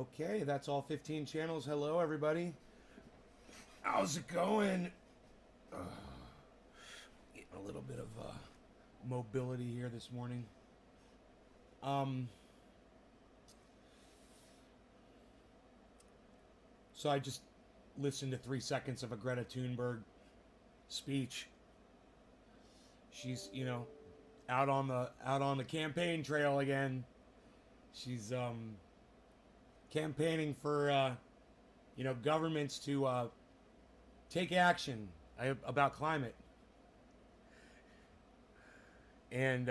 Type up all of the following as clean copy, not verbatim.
Okay, that's all 15 channels. Hello, everybody. How's it going? Getting a little bit of mobility here this morning. So I just listened to 3 seconds of a Greta Thunberg speech. She's, out on the campaign trail again. She's campaigning for governments to take action about climate. And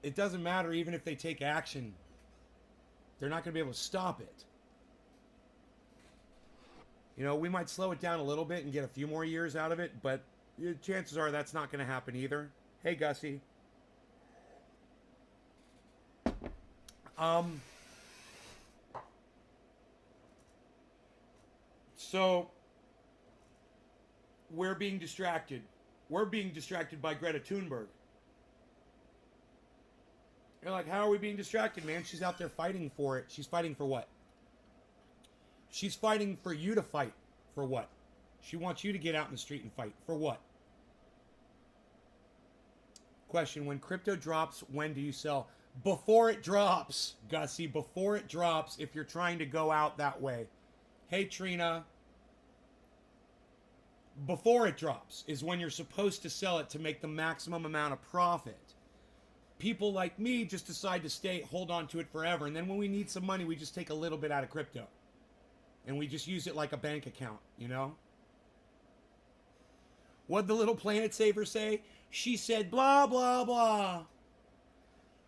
it doesn't matter even if they take action. They're not going to be able to stop it. We might slow it down a little bit and get a few more years out of it, but chances are that's not going to happen either. Hey, Gussie. So we're being distracted. We're being distracted by Greta Thunberg. You're like, how are we being distracted, man? She's out there fighting for it. She's fighting for what? She's fighting for you to fight. For what? She wants you to get out in the street and fight. For what? Question, when crypto drops, when do you sell? Before it drops, Gussie. Before it drops, if you're trying to go out that way. Hey, Trina. Before it drops is when you're supposed to sell it to make the maximum amount of profit. People like me just decide to hold on to it forever. And then when we need some money, we just take a little bit out of crypto. And we just use it like a bank account, What'd the little planet saver say? She said, blah, blah, blah.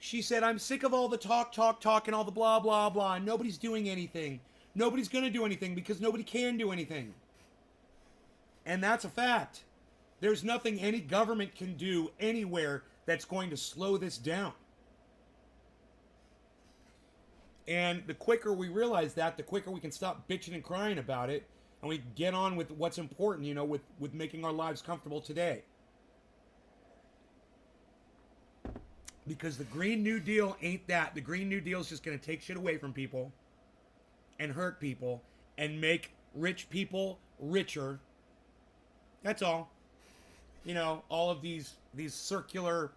She said, I'm sick of all the talk, and all the blah, blah, blah. And nobody's doing anything. Nobody's going to do anything because nobody can do anything. And that's a fact. There's nothing any government can do anywhere that's going to slow this down. And the quicker we realize that, the quicker we can stop bitching and crying about it, and we get on with what's important, with making our lives comfortable today. Because the Green New Deal ain't that. The Green New Deal is just going to take shit away from people and hurt people and make rich people richer. That's all. All of these circular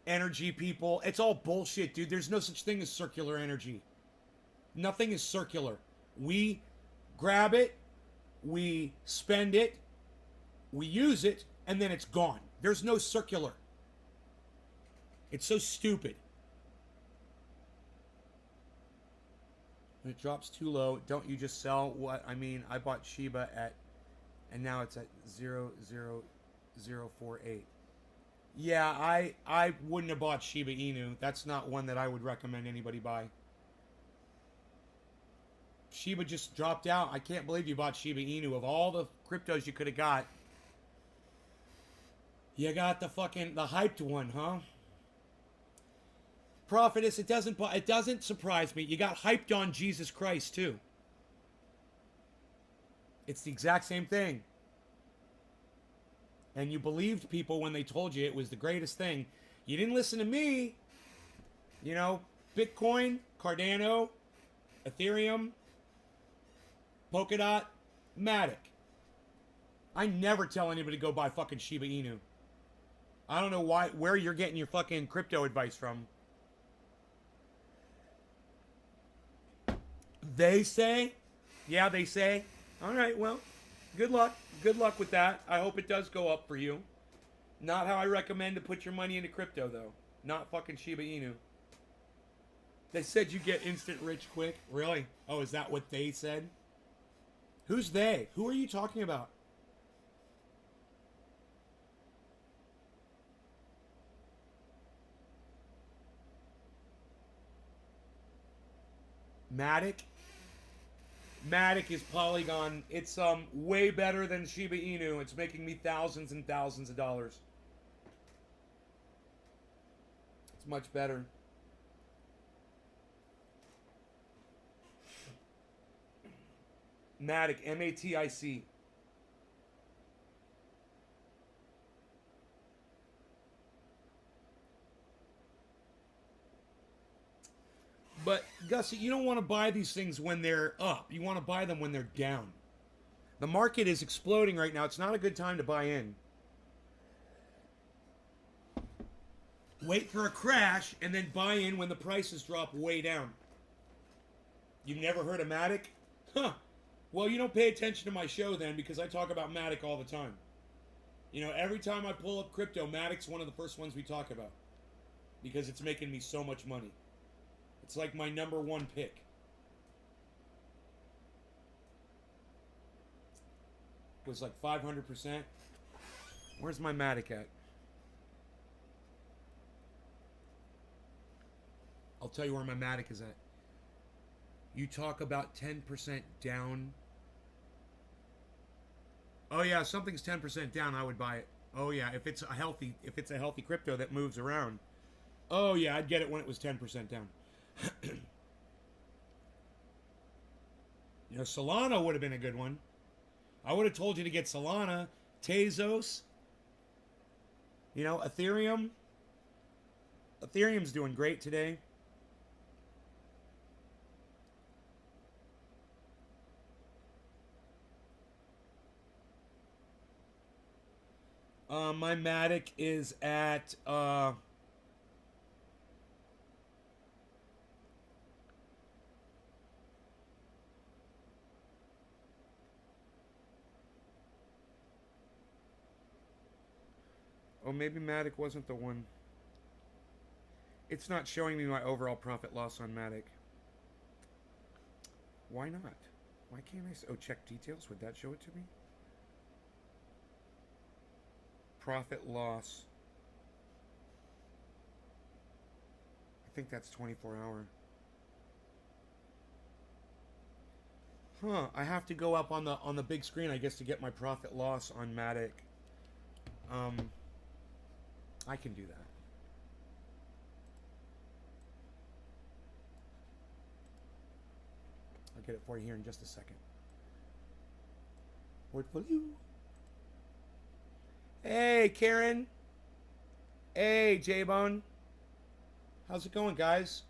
energy people, it's all bullshit, dude. There's no such thing as circular energy. Nothing is circular. We grab it, we spend it, we use it, and then it's gone. There's no circular. It's so stupid. When it drops too low, don't you just sell what? I mean, I bought Shiba and now it's at 0.00048. Yeah, I wouldn't have bought Shiba Inu. That's not one that I would recommend anybody buy. Shiba just dropped out. I can't believe you bought Shiba Inu. Of all the cryptos you could have got, you got the hyped one, huh? Prophetess, it doesn't surprise me. You got hyped on Jesus Christ too. It's the exact same thing. And you believed people when they told you it was the greatest thing. You didn't listen to me. Bitcoin, Cardano, Ethereum, Polkadot, Matic. I never tell anybody to go buy fucking Shiba Inu. I don't know where you're getting your fucking crypto advice from. They say? Yeah, they say. All right, well, good luck. Good luck with that. I hope it does go up for you. Not how I recommend to put your money into crypto, though. Not fucking Shiba Inu. They said you get instant rich quick. Really? Oh, is that what they said? Who's they? Who are you talking about? Matic? Matic is Polygon. It's way better than Shiba Inu. It's making me thousands and thousands of dollars. It's much better. Matic, M-A-T-I-C. But Gussie, you don't want to buy these things when they're up. You want to buy them when they're down. The market is exploding right now. It's not a good time to buy in. Wait for a crash and then buy in when the prices drop way down. You've never heard of Matic? Huh. Well, you don't pay attention to my show then, because I talk about Matic all the time. You know, every time I pull up crypto, Matic's one of the first ones we talk about. Because it's making me so much money. It's like my number one pick. It was like 500%. Where's my Matic at? I'll tell you where my Matic is at. You talk about 10% down. Oh yeah, if something's 10% down, I would buy it. Oh yeah, if it's a healthy crypto that moves around. Oh yeah, I'd get it when it was 10% down. You know, Solana would have been a good one. I would have told you to get Solana, Tezos. You know, Ethereum. Ethereum's doing great today. My Matic is at oh, maybe Matic wasn't the one. It's not showing me my overall profit loss on Matic. Why not? Why can't I? Oh, check details. Would that show it to me? Profit loss. I think that's 24 hour. Huh, I have to go up on the big screen, I guess, to get my profit loss on Matic. I can do that. I'll get it for you here in just a second. Portfolio. Hey, Karen. Hey, J-Bone. How's it going, guys?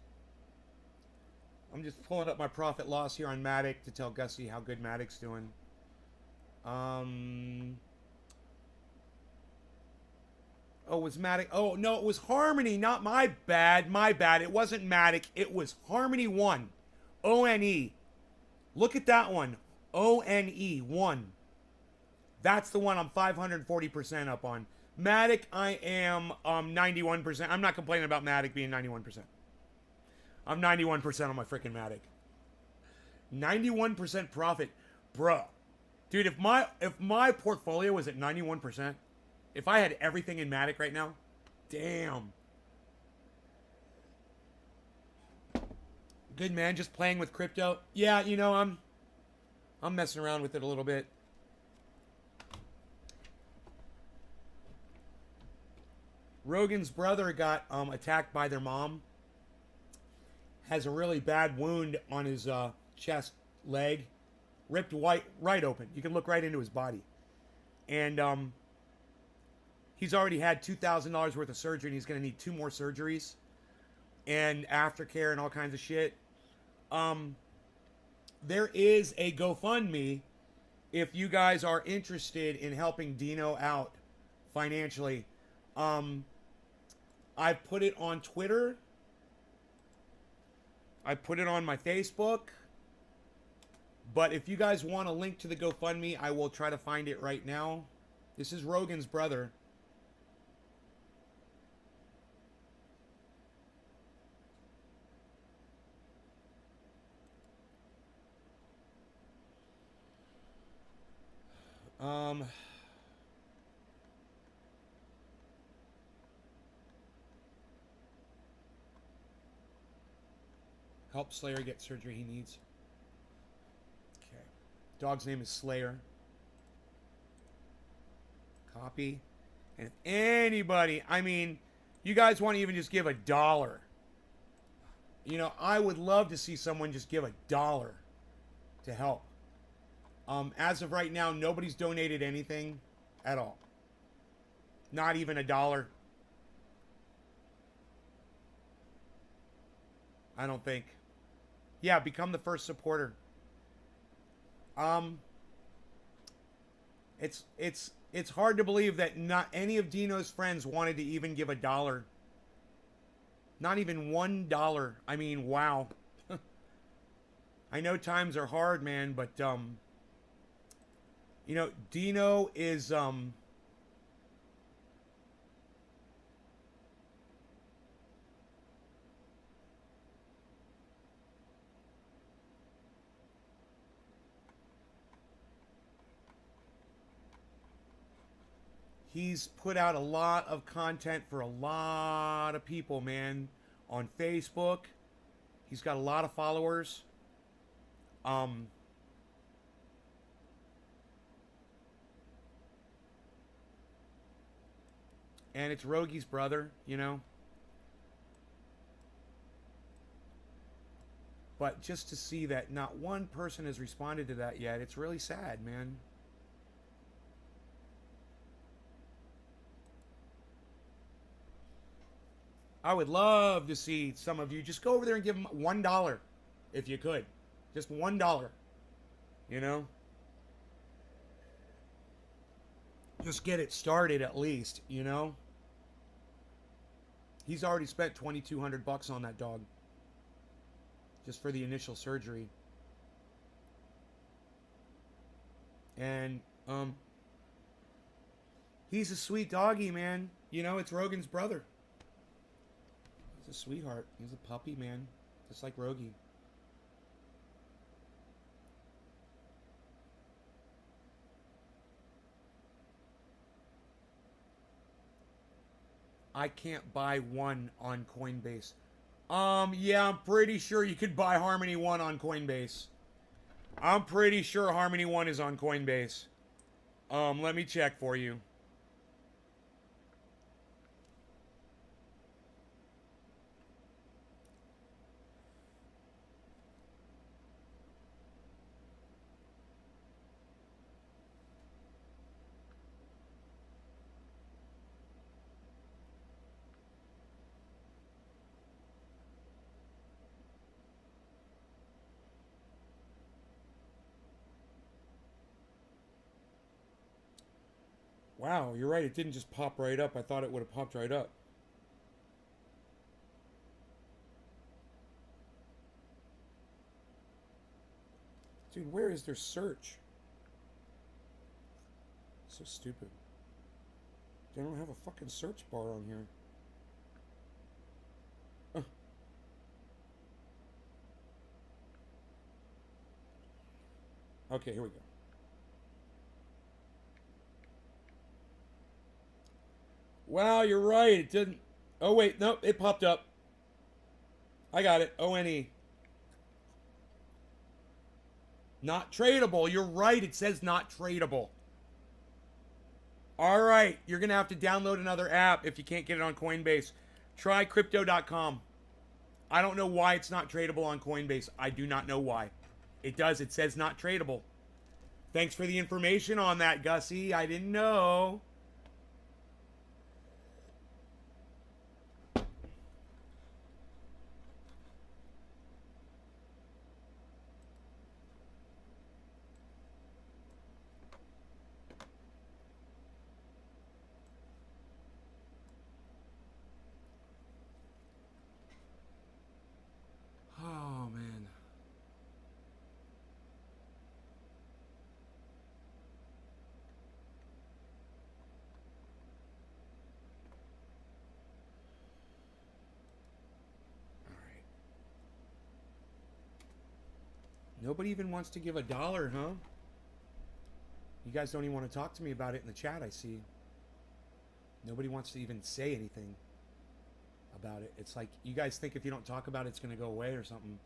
I'm just pulling up my profit loss here on Matic to tell Gussie how good Matic's doing. Oh, was Matic? Oh, no, it was Harmony. Not my bad. My bad. It wasn't Matic. It was Harmony 1. O-N-E. Look at that one. O-N-E 1. That's the one I'm 540% up on. Matic, I am 91%. I'm not complaining about Matic being 91%. I'm 91% on my freaking Matic. 91% profit. Bro. Dude, if my portfolio was at 91%, if I had everything in Matic right now, damn. Good, man, just playing with crypto. Yeah, you know, I'm messing around with it a little bit. Rogan's brother got attacked by their mom. Has a really bad wound on his chest, leg, ripped right open. You can look right into his body. And he's already had $2,000 worth of surgery, and he's going to need 2 more surgeries and aftercare and all kinds of shit. There is a GoFundMe if you guys are interested in helping Dino out financially. I put it on Twitter. I put it on my Facebook. But if you guys want a link to the GoFundMe, I will try to find it right now. This is Rogan's brother. Help Slayer get surgery he needs. Okay. Dog's name is Slayer. Copy. And if anybody, I mean, you guys want to even just give $1. You know, I would love to see someone just give $1 to help. As of right now, nobody's donated anything at all. Not even $1. I don't think. Yeah, become the first supporter. Um, it's hard to believe that not any of Dino's friends wanted to even give $1. Not even $1. I mean, wow. I know times are hard, man, but you know, Dino is he's put out a lot of content for a lot of people, man, on Facebook. He's got a lot of followers. Um, and it's Rogi's brother, you know. But just to see that not one person has responded to that yet, it's really sad, man. I would love to see some of you just go over there and give him $1 if you could. Just $1, you know? Just get it started at least, you know? He's already spent $2,200 on that dog just for the initial surgery. And he's a sweet doggy, man. You know, it's Rogan's brother. He's a sweetheart. He's a puppy, man. Just like Rogi. I can't buy one on Coinbase. Yeah, I'm pretty sure you could buy Harmony One on Coinbase. I'm pretty sure Harmony One is on Coinbase. Let me check for you. Wow, you're right. It didn't just pop right up. I thought it would have popped right up. Dude, where is their search? So stupid. They don't have a fucking search bar on here. Okay, here we go. Wow, you're right. It didn't. Oh, wait. Nope. It popped up. I got it. ONE. Not tradable. You're right. It says not tradable. All right. You're going to have to download another app if you can't get it on Coinbase. Try crypto.com. I don't know why it's not tradable on Coinbase. I do not know why. It does. It says not tradable. Thanks for the information on that, Gussie. I didn't know. Oh, man. All right. Nobody even wants to give $1, huh? You guys don't even want to talk to me about it in the chat, I see. Nobody wants to even say anything about it. It's like, you guys think if you don't talk about it, it's going to go away or something.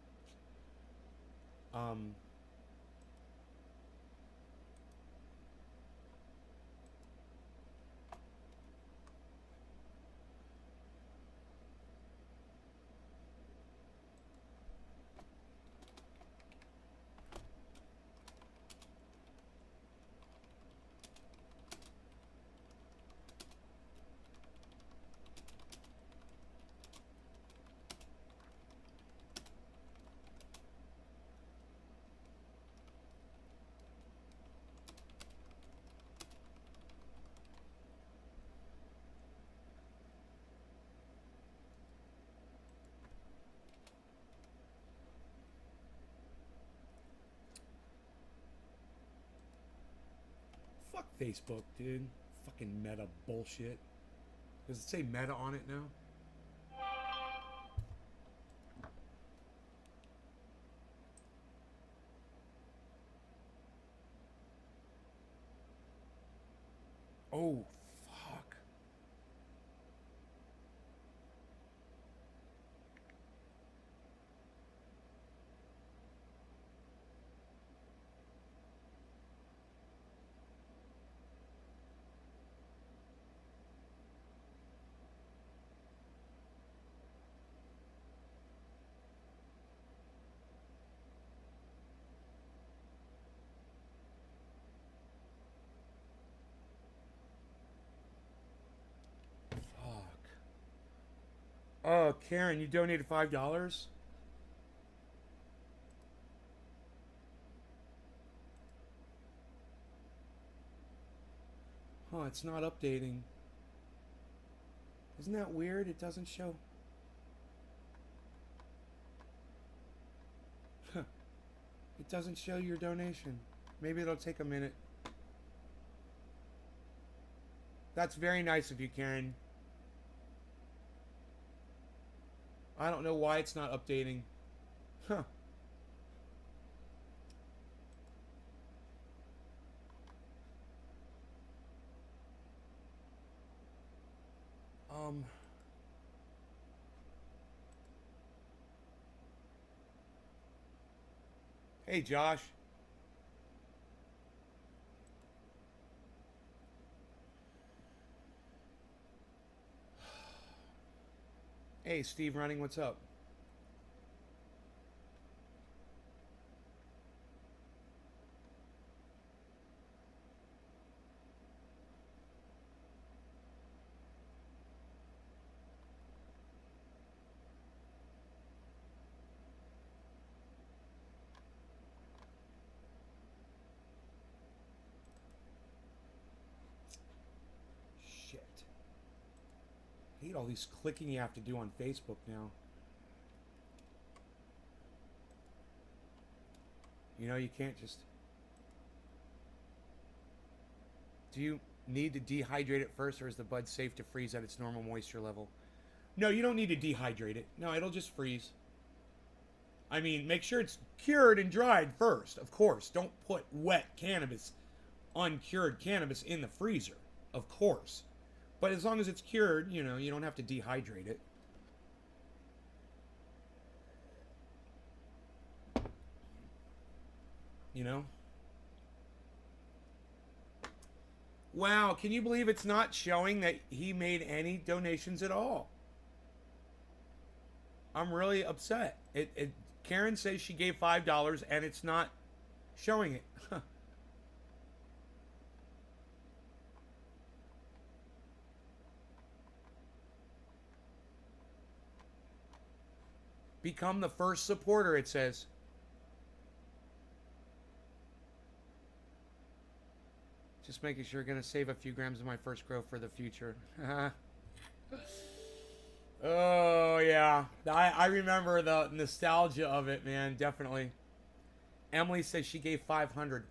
Facebook, dude. Fucking Meta bullshit. Does it say Meta on it now? Oh, fuck. Fuck. Oh, Karen, you donated $5? Huh, it's not updating. Isn't that weird? It doesn't show. Huh. It doesn't show your donation. Maybe it'll take a minute. That's very nice of you, Karen. I don't know why it's not updating. Huh. Hey, Josh. Hey, Steve Running, what's up? Shit. I hate all these clicking you have to do on Facebook now. You know, you can't just... Do you need to dehydrate it first, or is the bud safe to freeze at its normal moisture level? No, you don't need to dehydrate it. No, it'll just freeze. I mean, make sure it's cured and dried first, of course. Don't put wet cannabis, uncured cannabis in the freezer, of course. But as long as it's cured, you know, you don't have to dehydrate it. You know? Wow, can you believe it's not showing that he made any donations at all? I'm really upset. Karen says she gave $5 and it's not showing it. Become the first supporter, it says. Just making sure, gonna save a few grams of my first grow for the future. Oh, yeah. I remember the nostalgia of it, man. Definitely. Emily says she gave 500.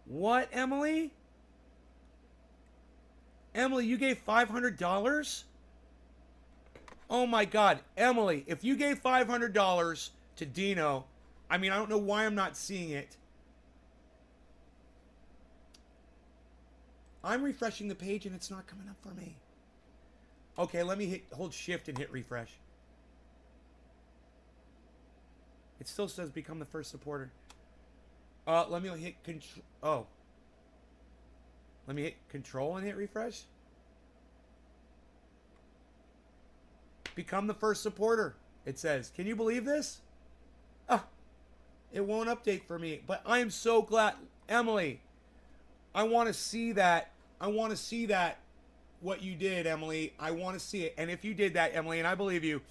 What, Emily? Emily, you gave $500? Oh, my God. Emily, if you gave $500 to Dino, I mean, I don't know why I'm not seeing it. I'm refreshing the page and it's not coming up for me. Okay, let me hold shift and hit refresh. It still says become the first supporter. Let me hit control. Oh. Let me hit control and hit refresh. Become the first supporter, it says. Can you believe this? It won't update for me. But I am so glad. Emily, I want to see that. I want to see that, what you did, Emily. I want to see it. And if you did that, Emily, and I believe you,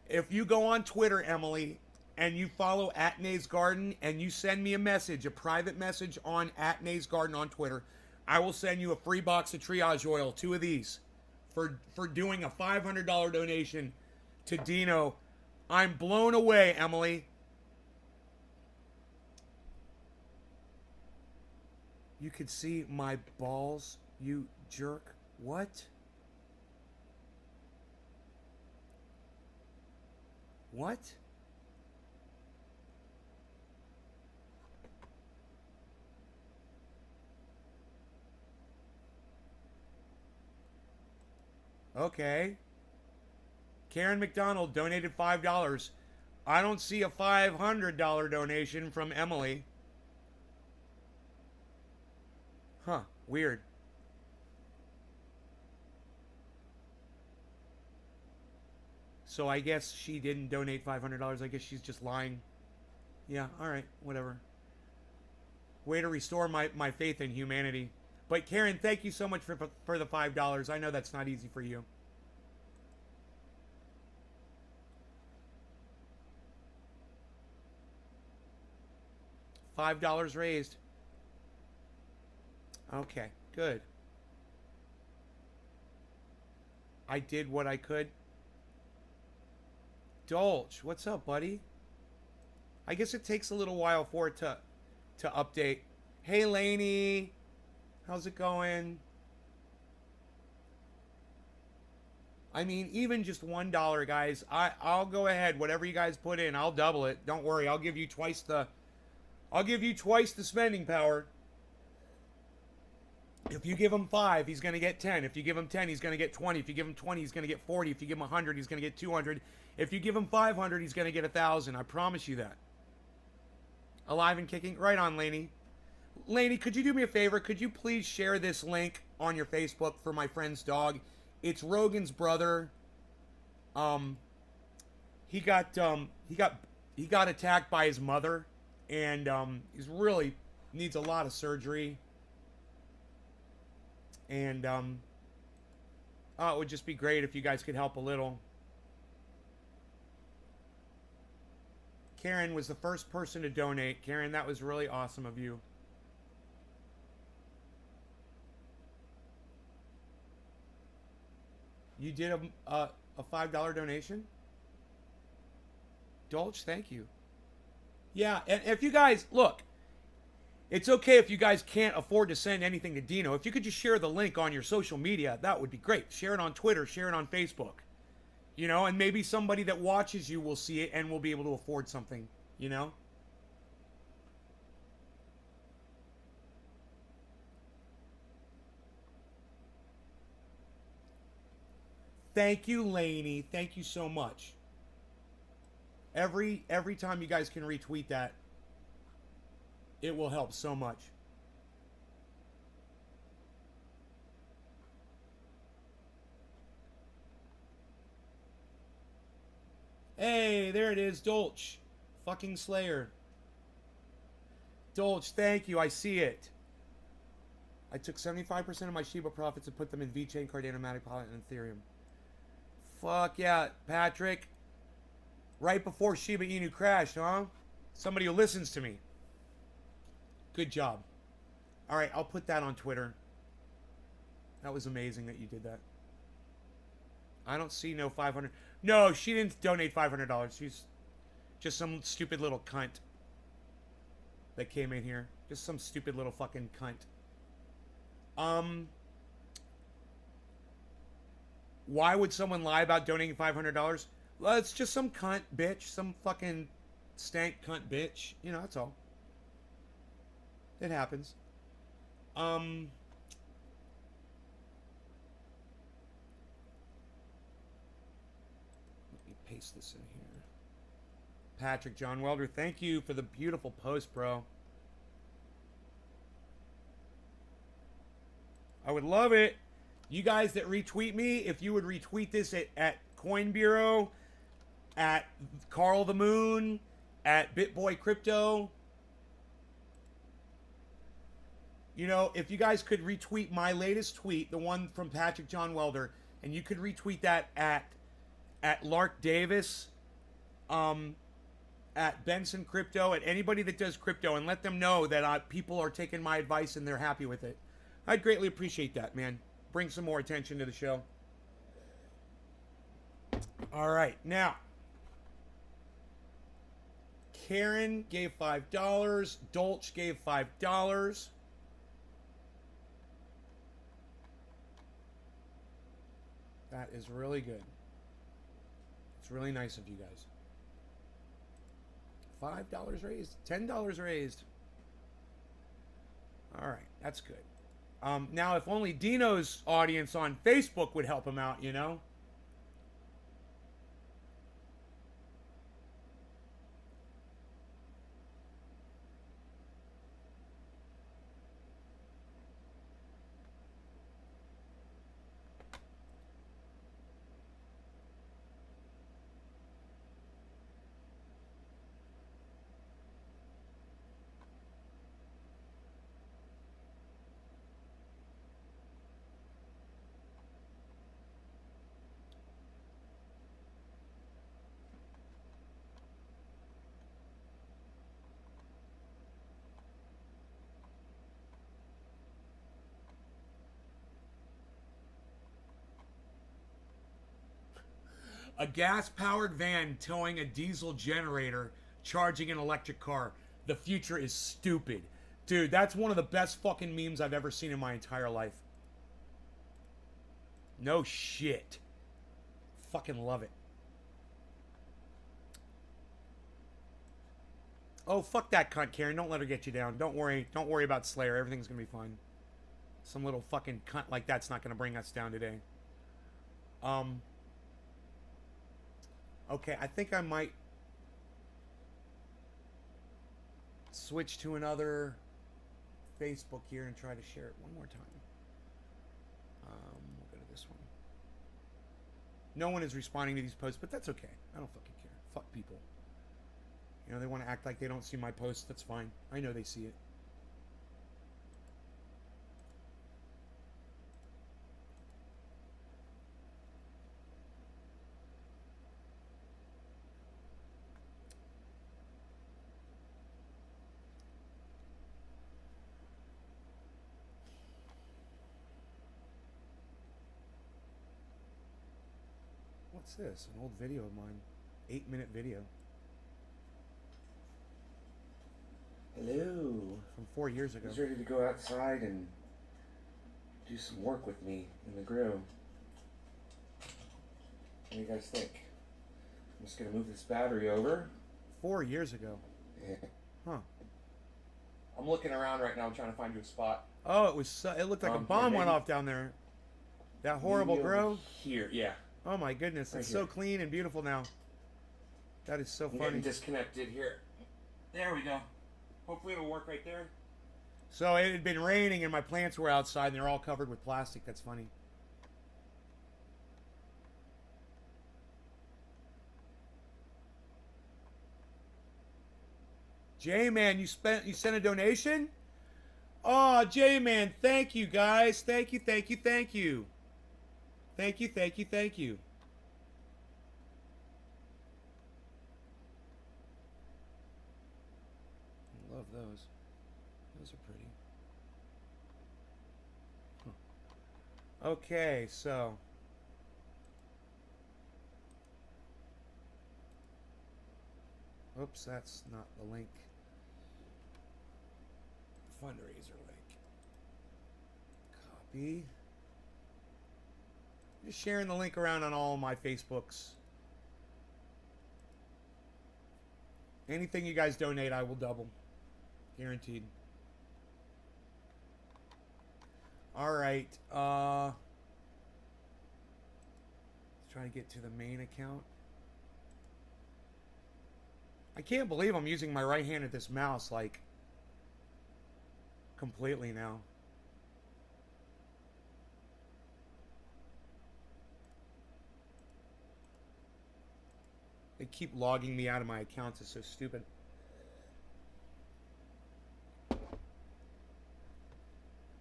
if you go on Twitter, Emily, and you follow @NaysGarden and you send me a message, a private message on @NaysGarden on Twitter, I will send you a free box of triage oil, 2 of these, for doing a $500 donation to Dino. I'm blown away, Emily. You could see my balls, you jerk. What? What? Okay. Karen McDonald donated $5. I don't see a $500 donation from Emily. Huh, weird. So I guess she didn't donate $500. I guess she's just lying. Yeah, all right, whatever. Way to restore my faith in humanity. But Karen, thank you so much for the $5. I know that's not easy for you. $5 raised. Okay, good. I did what I could. Dolch, what's up, buddy? I guess it takes a little while for it to update. Hey, Lainey. How's it going? I mean, even just $1, guys. I'll go ahead. Whatever you guys put in, I'll double it. Don't worry. I'll give you twice the spending power. If you give him 5, he's going to get 10. If you give him 10, he's going to get 20. If you give him 20, he's going to get 40. If you give him 100, he's going to get 200. If you give him 500, he's going to get 1,000. I promise you that. Alive and kicking. Right on, Lainey. Lainey, could you do me a favor? Could you please share this link on your Facebook for my friend's dog? It's Rogan's brother. He got attacked by his mother, and he's really needs a lot of surgery. And oh, it would just be great if you guys could help a little. Karen was the first person to donate. Karen, that was really awesome of you. You did a $5 donation? Dolch, thank you. Yeah, and if you guys, look, it's okay if you guys can't afford to send anything to Dino. If you could just share the link on your social media, that would be great. Share it on Twitter, share it on Facebook. You know, and maybe somebody that watches you will see it and will be able to afford something, you know? Thank you, Lainey. Thank you so much. Every time you guys can retweet that, it will help so much. Hey, there it is, Dolch. Fucking Slayer. Dolch, thank you. I see it. I took 75% of my Shiba profits and put them in VeChain, Cardano, Matic, Pilot, and Ethereum. Fuck yeah, Patrick. Right before Shiba Inu crashed, huh? Somebody who listens to me. Good job. All right, I'll put that on Twitter. That was amazing that you did that. I don't see no 500. No, she didn't donate $500. She's just some stupid little cunt that came in here. Just some stupid little fucking cunt. Why would someone lie about donating $500? Well, it's just some cunt bitch, some fucking stank cunt bitch. You know, that's all. It happens. Let me paste this in here. Patrick John Welder, thank you for the beautiful post, bro. I would love it. You guys that retweet me, if you would retweet this at Coin Bureau, at Carl the Moon, at BitBoy Crypto. You know, if you guys could retweet my latest tweet, the one from Patrick John Welder, and you could retweet that at Lark Davis, at Benson Crypto, at anybody that does crypto, and let them know that people are taking my advice and they're happy with it. I'd greatly appreciate that, man. Bring some more attention to the show. All right, now. Karen gave $5. Dolch gave $5. That is really good. It's really nice of you guys. $5 raised. $10 raised. All right, that's good. Now, if only Dino's audience on Facebook would help him out, you know? A gas-powered van towing a diesel generator, charging an electric car. The future is stupid. Dude, that's one of the best fucking memes I've ever seen in my entire life. No shit. Fucking love it. Oh, fuck that cunt, Karen. Don't let her get you down. Don't worry. Don't worry about Slayer. Everything's gonna be fine. Some little fucking cunt like that's not gonna bring us down today. Okay, I think I might switch to another Facebook here and try to share it one more time. We'll go to this one. No one is responding to these posts, but that's okay. I don't fucking care. Fuck people. You know, they want to act like they don't see my posts. That's fine. I know they see it. What's this? An old video of mine. 8-minute video. Hello. From 4 years ago. Who's ready to go outside and do some work with me in the grow? What do you guys think? I'm just going to move this battery over. 4 years ago. Yeah. Huh. I'm looking around right now trying to find you a spot. Oh, it looked like a bomb went off down there. That horrible Maybe grow. over here, yeah. Oh my goodness, Right it's here. so clean and beautiful now. That is so I'm funny. getting disconnected here. There we go. Hopefully it'll work right there. So it had been raining and my plants were outside and they're all covered with plastic. That's funny. J-Man, you sent a donation? Oh, J-Man, thank you guys. Thank you, thank you, thank you. Thank you, thank you, thank you. I love those. Those are pretty. Huh. Okay, so. Oops, that's not the link. Fundraiser link. Copy. Just sharing the link around on all my Facebooks. Anything you guys donate, I will double. Guaranteed. Alright. Let's try to get to the main account. I can't believe I'm using my right hand at this mouse, like, completely now. They keep logging me out of my accounts. It's so stupid.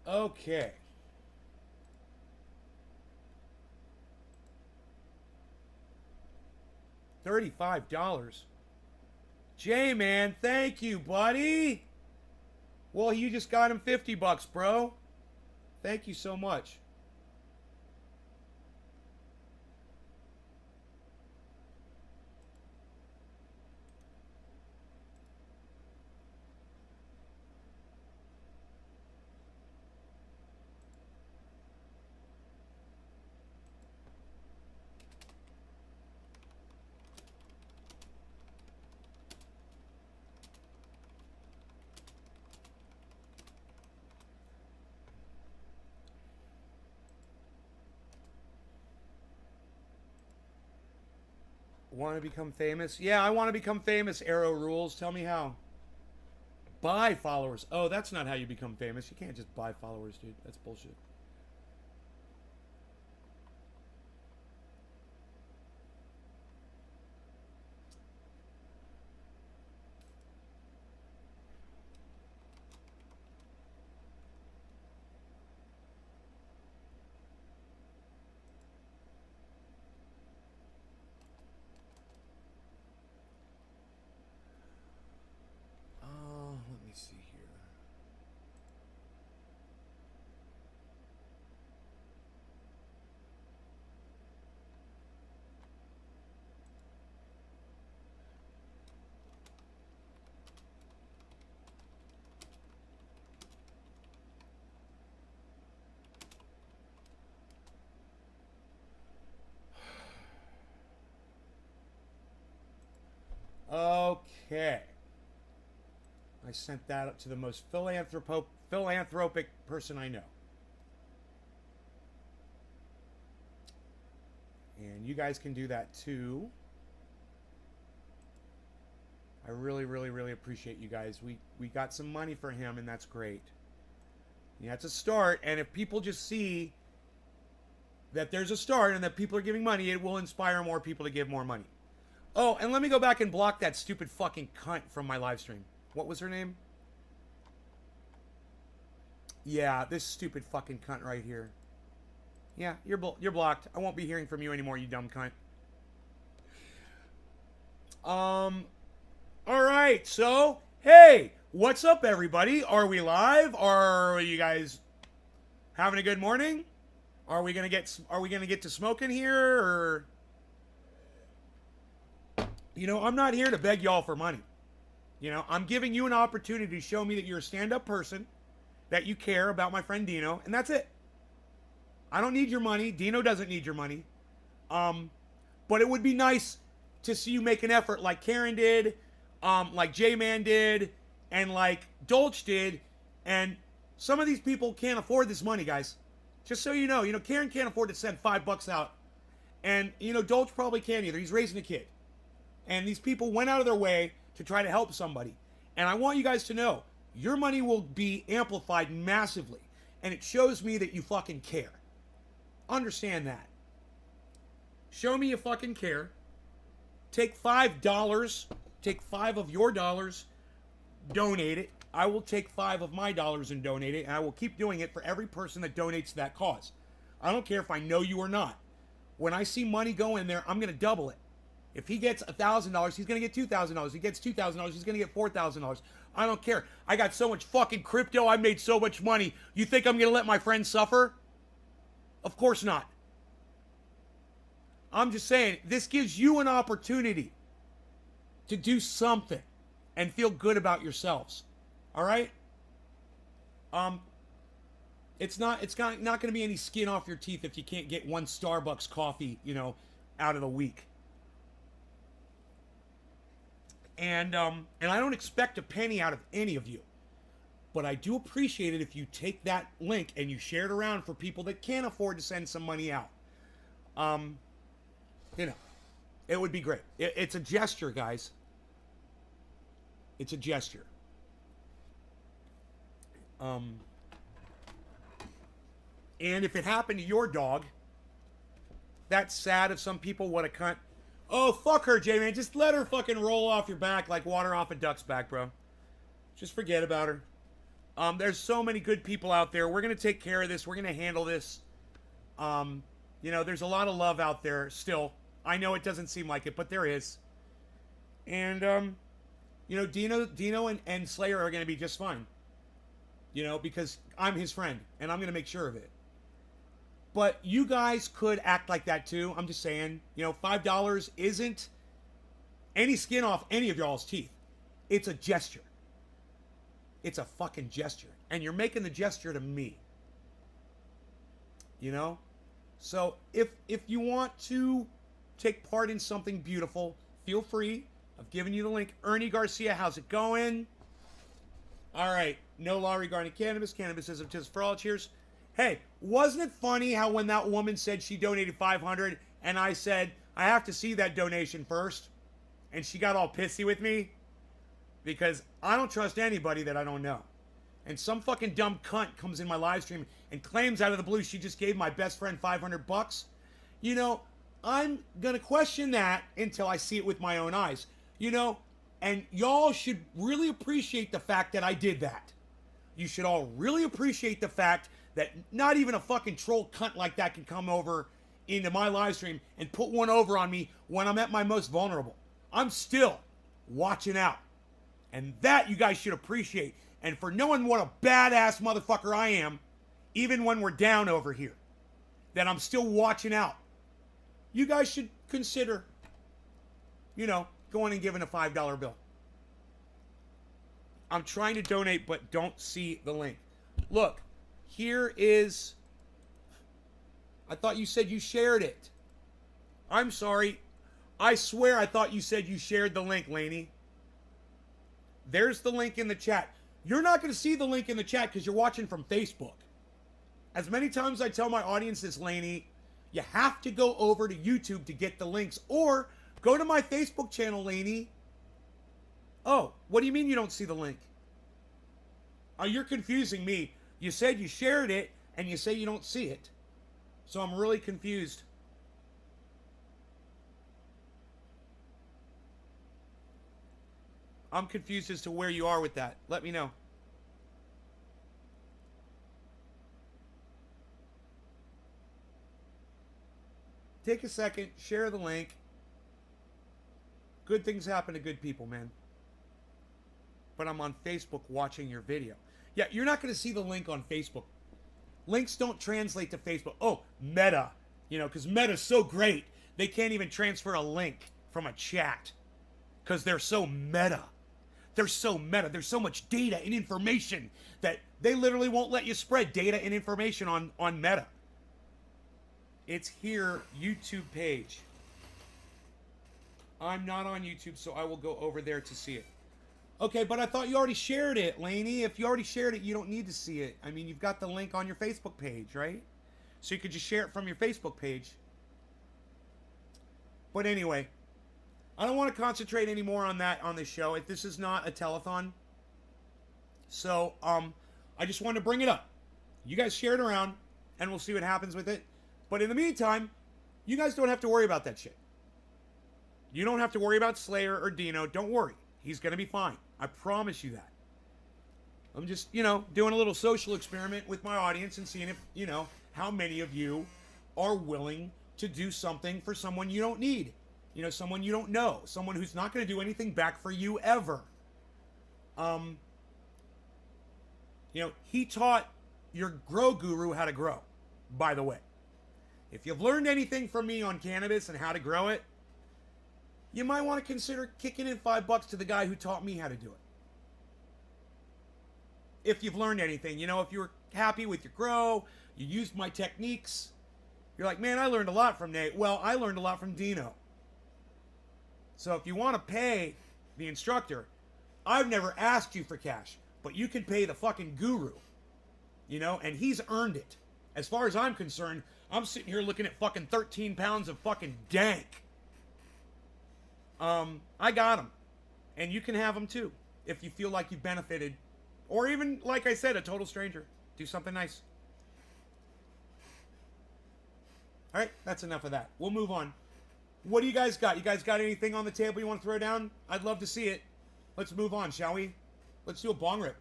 Okay. $35. J-Man, thank you, buddy. Well, you just got him $50, bro. Thank you so much. Want to become famous? Yeah, I want to become famous. Arrow rules. Tell me how. Buy followers. Oh, that's not how you become famous. You can't just buy followers, dude. That's bullshit. Let me see here. Okay. I sent that up to the most philanthropic person I know. And you guys can do that too. I really, really, really appreciate you guys. We got some money for him, and that's great. Yeah, it's a start, and if people just see that there's a start and that people are giving money, it will inspire more people to give more money. Oh, and let me go back and block that stupid fucking cunt from my live stream. What was her name? Yeah, this stupid fucking cunt right here. Yeah, you're blocked. I won't be hearing from you anymore, you dumb cunt. All right. So, hey, what's up, everybody? Are we live? Are you guys having a good morning? Are we gonna get to smoking here, or? You know, I'm not here to beg y'all for money. You know, I'm giving you an opportunity to show me that you're a stand-up person, that you care about my friend Dino, and that's it. I don't need your money. Dino doesn't need your money. But it would be nice to see you make an effort like Karen did, like J-Man did, and like Dolch did. And some of these people can't afford this money, guys. Just so you know, Karen can't afford to send $5 out. And, Dolch probably can't either. He's raising a kid. And these people went out of their way to try to help somebody. And I want you guys to know, your money will be amplified massively. And it shows me that you fucking care. Understand that. Show me you fucking care. Take $5. Take 5 of your dollars. Donate it. I will take 5 of my dollars and donate it. And I will keep doing it for every person that donates to that cause. I don't care if I know you or not. When I see money go in there, I'm going to double it. If he gets $1,000, he's going to get $2,000. If he gets $2,000, he's going to get $4,000. I don't care. I got so much fucking crypto. I made so much money. You think I'm going to let my friends suffer? Of course not. I'm just saying, this gives you an opportunity to do something and feel good about yourselves. All right? It's not going to be any skin off your teeth if you can't get one Starbucks coffee, out of the week. And I don't expect a penny out of any of you. But I do appreciate it if you take that link and you share it around for people that can't afford to send some money out. It would be great. It's a gesture, guys. It's a gesture. And if it happened to your dog, that's sad of some people. What a cunt. Oh, fuck her, J-Man. Just let her fucking roll off your back like water off a duck's back, bro. Just forget about her. There's so many good people out there. We're going to take care of this. We're going to handle this. There's a lot of love out there still. I know it doesn't seem like it, but there is. And, Dino and Slayer are going to be just fine. Because I'm his friend, and I'm going to make sure of it. But you guys could act like that too. I'm just saying, $5 isn't any skin off any of y'all's teeth. It's a gesture. It's a fucking gesture. And you're making the gesture to me. So if you want to take part in something beautiful, feel free. I've given you the link. Ernie Garcia, how's it going? All right. No law regarding cannabis. Cannabis isn't just for all. Cheers. Hey, wasn't it funny how when that woman said she donated $500 and I said, I have to see that donation first. And she got all pissy with me because I don't trust anybody that I don't know. And some fucking dumb cunt comes in my live stream and claims out of the blue she just gave my best friend $500. You know, I'm gonna question that until I see it with my own eyes. You know, and y'all should really appreciate the fact that I did that. You should all really appreciate the fact that not even a fucking troll cunt like that can come over into my live stream and put one over on me when I'm at my most vulnerable. I'm still watching out. And that you guys should appreciate. And for knowing what a badass motherfucker I am, even when we're down over here, that I'm still watching out. You guys should consider, you know, going and giving a $5 bill. I'm trying to donate, but don't see the link. Look, here is... I thought you said you shared it. I'm sorry. I swear I thought you said you shared the link, Lainey. There's the link in the chat. You're not going to see the link in the chat because you're watching from Facebook. As many times I tell my audience this, Lainey, you have to go over to YouTube to get the links. Or go to my Facebook channel, Lainey. Oh, what do you mean you don't see the link? Oh, you're confusing me. You said you shared it, and you say you don't see it. So I'm really confused. I'm confused as to where you are with that. Let me know. Take a second, share the link. Good things happen to good people, man. But I'm on Facebook watching your video. Yeah, you're not going to see the link on Facebook. Links don't translate to Facebook. Oh, Meta. You know, because Meta's so great, they can't even transfer a link from a chat. Because they're so meta. They're so meta. There's so much data and information that they literally won't let you spread data and information on Meta. It's here, YouTube page. I'm not on YouTube, so I will go over there to see it. Okay, but I thought you already shared it, Lainey. If you already shared it, you don't need to see it. I mean, you've got the link on your Facebook page, right? So you could just share it from your Facebook page. But anyway, I don't want to concentrate anymore on that on this show. If this is not a telethon. So, I just wanted to bring it up. You guys share it around, and we'll see what happens with it. But in the meantime, you guys don't have to worry about that shit. You don't have to worry about Slayer or Dino. Don't worry. He's going to be fine. I promise you that. I'm just, you know, doing a little social experiment with my audience and seeing if, you know, how many of you are willing to do something for someone you don't need. You know, someone you don't know. Someone who's not going to do anything back for you ever. You know, he taught your grow guru how to grow, by the way. If you've learned anything from me on cannabis and how to grow it, you might want to consider kicking in $5 to the guy who taught me how to do it. If you've learned anything, you know, if you're happy with your grow, you used my techniques, you're like, man, I learned a lot from Nate. Well, I learned a lot from Dino. So if you want to pay the instructor, I've never asked you for cash, but you can pay the fucking guru, you know, and he's earned it. As far as I'm concerned, I'm sitting here looking at fucking 13 pounds of fucking dank. I got them. And you can have them too, if you feel like you've benefited. Or even, like I said, a total stranger. Do something nice. Alright, that's enough of that. We'll move on. What do you guys got? You guys got anything on the table you want to throw down? I'd love to see it. Let's move on, shall we? Let's do a bong rip.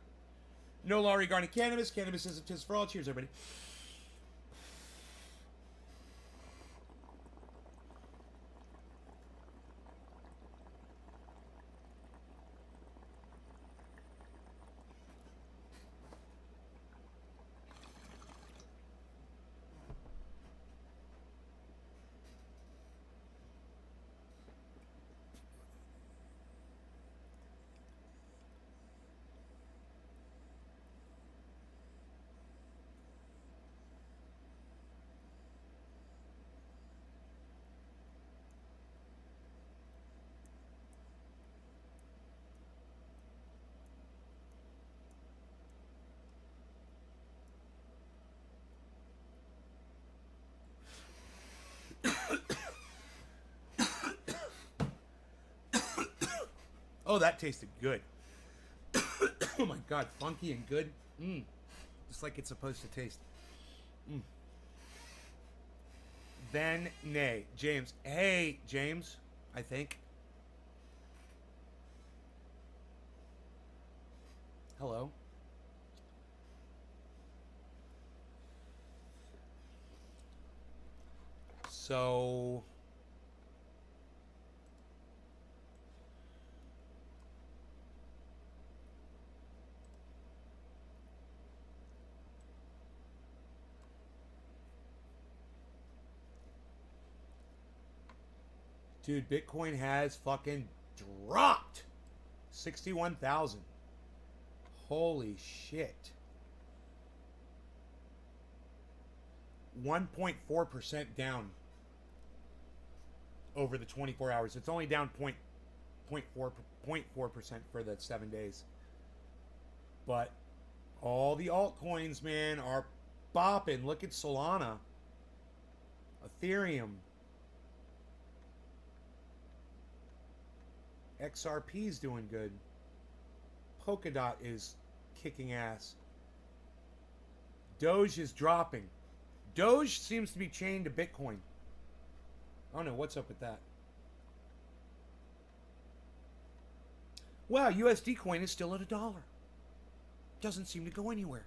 No law regarding cannabis. Cannabis is a tis for all. Cheers, everybody. Oh, that tasted good. Oh my god, funky and good. Just like it's supposed to taste. Ben Nay. James. Hey, James, I think. Hello. So dude, Bitcoin has fucking dropped 61,000. Holy shit. 1.4% down over the 24 hours. It's only down 0.4% for the 7 days. But all the altcoins, man, are bopping. Look at Solana, Ethereum, XRP's doing good. Polkadot is kicking ass. Doge is dropping. Doge seems to be chained to Bitcoin. I don't know what's up with that. Wow, USD coin is still at $1. Doesn't seem to go anywhere.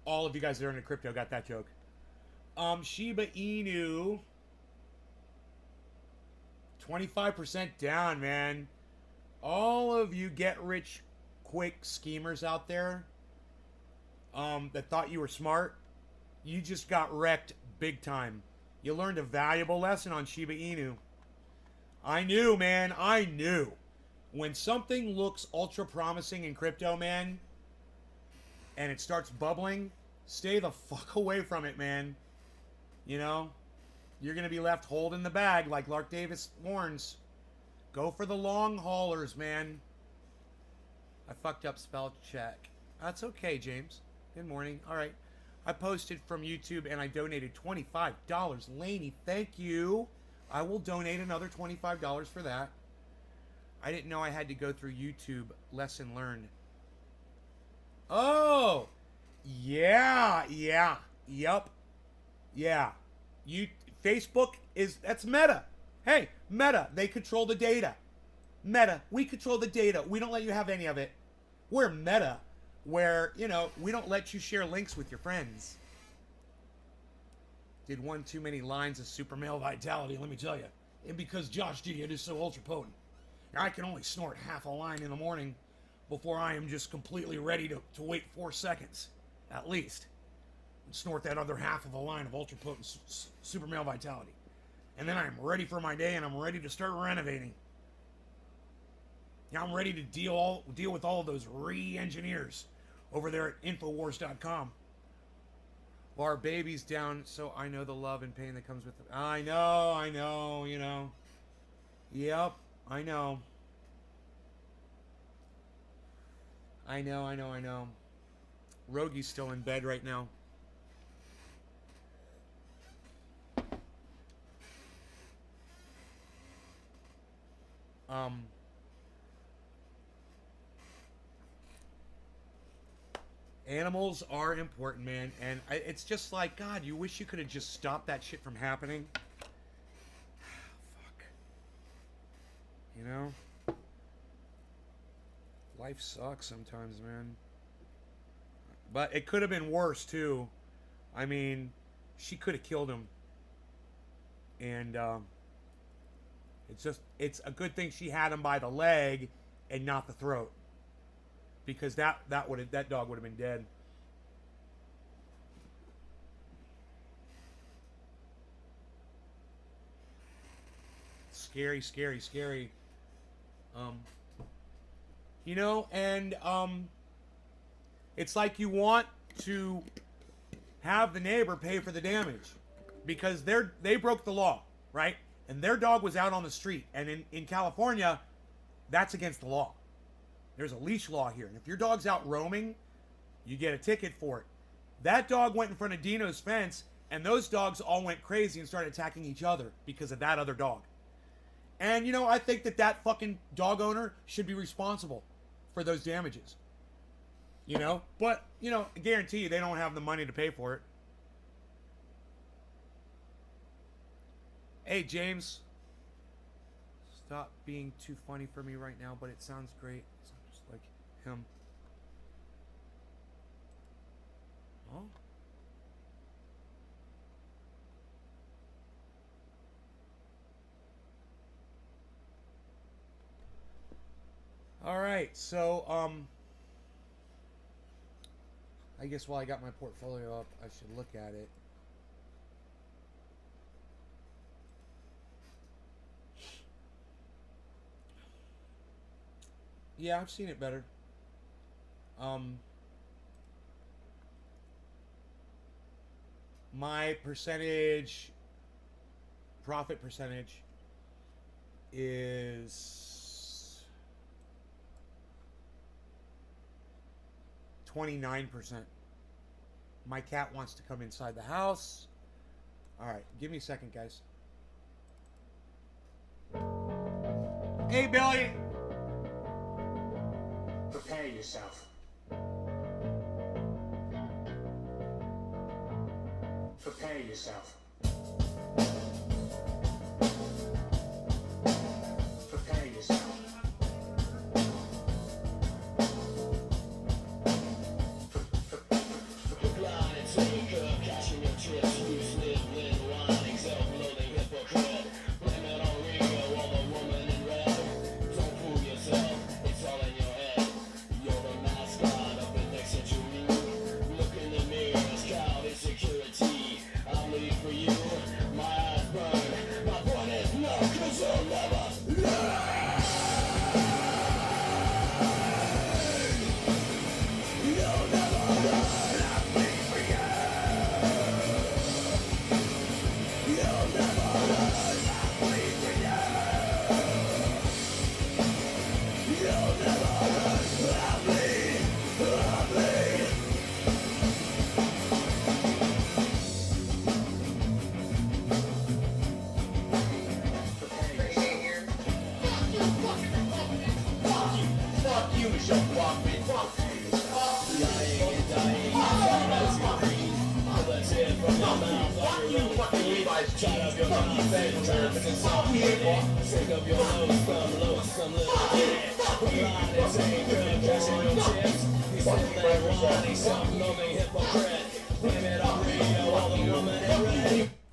All of you guys that are into crypto got that joke. Shiba Inu, 25% down, man. All of you get rich quick schemers out there that thought you were smart, you just got wrecked big time. You learned a valuable lesson on Shiba Inu. I knew, man. I knew. When something looks ultra promising in crypto, man, and it starts bubbling, stay the fuck away from it, man. You know? You're going to be left holding the bag like Lark Davis warns. Go for the long haulers, man. I fucked up spell check. That's okay, James. Good morning. All right. I posted from YouTube and I donated $25. Laney, thank you. I will donate another $25 for that. I didn't know I had to go through YouTube lesson learned. Oh, yeah, yep, yeah. Facebook that's Meta. Hey, Meta, they control the data. Meta, we control the data. We don't let you have any of it. We're Meta, where, we don't let you share links with your friends. Did one too many lines of super male vitality, let me tell you. And because Josh G, it is so ultra potent. I can only snort half a line in the morning before I am just completely ready to wait 4 seconds, at least. And snort that other half of a line of ultra potent super male vitality. And then I'm ready for my day and I'm ready to start renovating. Now I'm ready to deal with all of those re-engineers over there at Infowars.com. Well, our baby's down, so I know the love and pain that comes with it. I know, Yep, I know. I know. Rogie's still in bed right now. Animals are important, man, and it's just like, God, you wish you could have just stopped that shit from happening. Fuck. Life sucks sometimes, man. But it could have been worse, too. I mean, she could have killed him. And, it's a good thing she had him by the leg and not the throat. Because that dog would have been dead. Scary. It's like you want to have the neighbor pay for the damage because they broke the law, right? And their dog was out on the street. And in California, that's against the law. There's a leash law here. And if your dog's out roaming, you get a ticket for it. That dog went in front of Dino's fence, and those dogs all went crazy and started attacking each other because of that other dog. And, you know, I think that that fucking dog owner should be responsible for those damages. You know? But, you know, I guarantee you they don't have the money to pay for it. Hey, James. Stop being too funny for me right now, but it sounds great. It sounds just like him. Oh. All right, so I guess while I got my portfolio up, I should look at it. Yeah, I've seen it better. My percentage, profit percentage, is 29%. My cat wants to come inside the house. All right, give me a second, guys. Hey, Billy. Prepare yourself. Prepare yourself. Prepare yourself.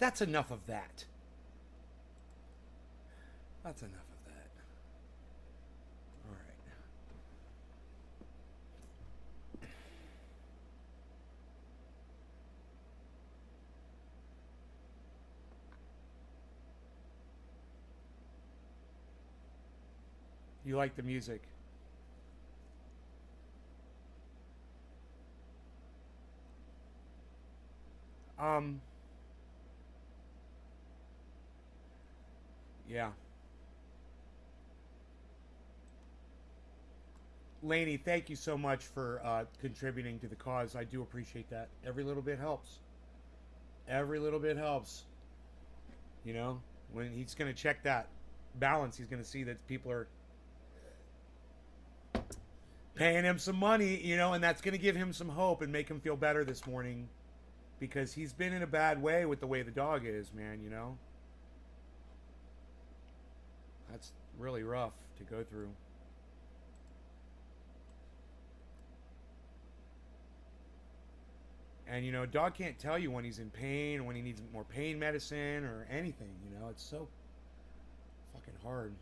That's enough of that. That's enough of that. All right. You like the music? Yeah. Laney, thank you so much for contributing to the cause. I do appreciate that. Every little bit helps. Every little bit helps. You know, when he's going to check that balance, he's going to see that people are paying him some money, you know, and that's going to give him some hope and make him feel better this morning, because he's been in a bad way with the way the dog is, man, you know. That's really rough to go through. And, you know, a dog can't tell you when he's in pain or when he needs more pain medicine or anything, you know. It's so fucking hard.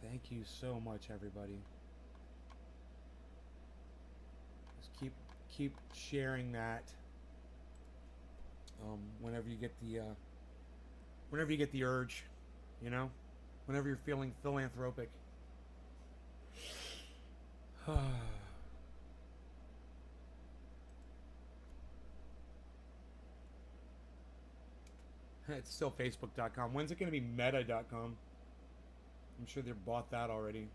Thank you so much, everybody. Just keep sharing that. Whenever you get the urge, you know, whenever you're feeling philanthropic. It's still Facebook.com. When's it going to be Meta.com? I'm sure they bought that already.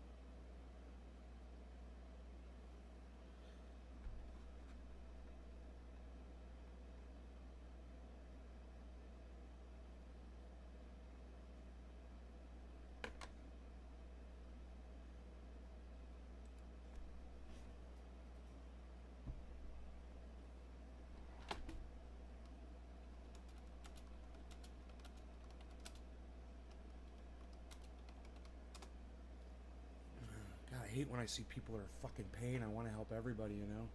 God, I hate when I see people that are fucking paying. I want to help everybody, you know?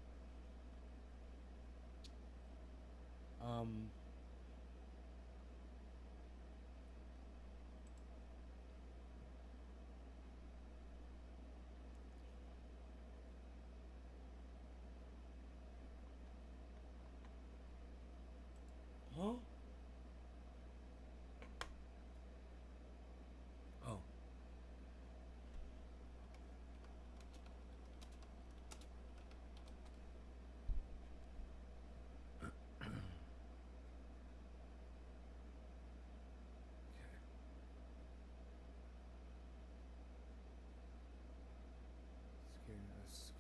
Huh? Oh.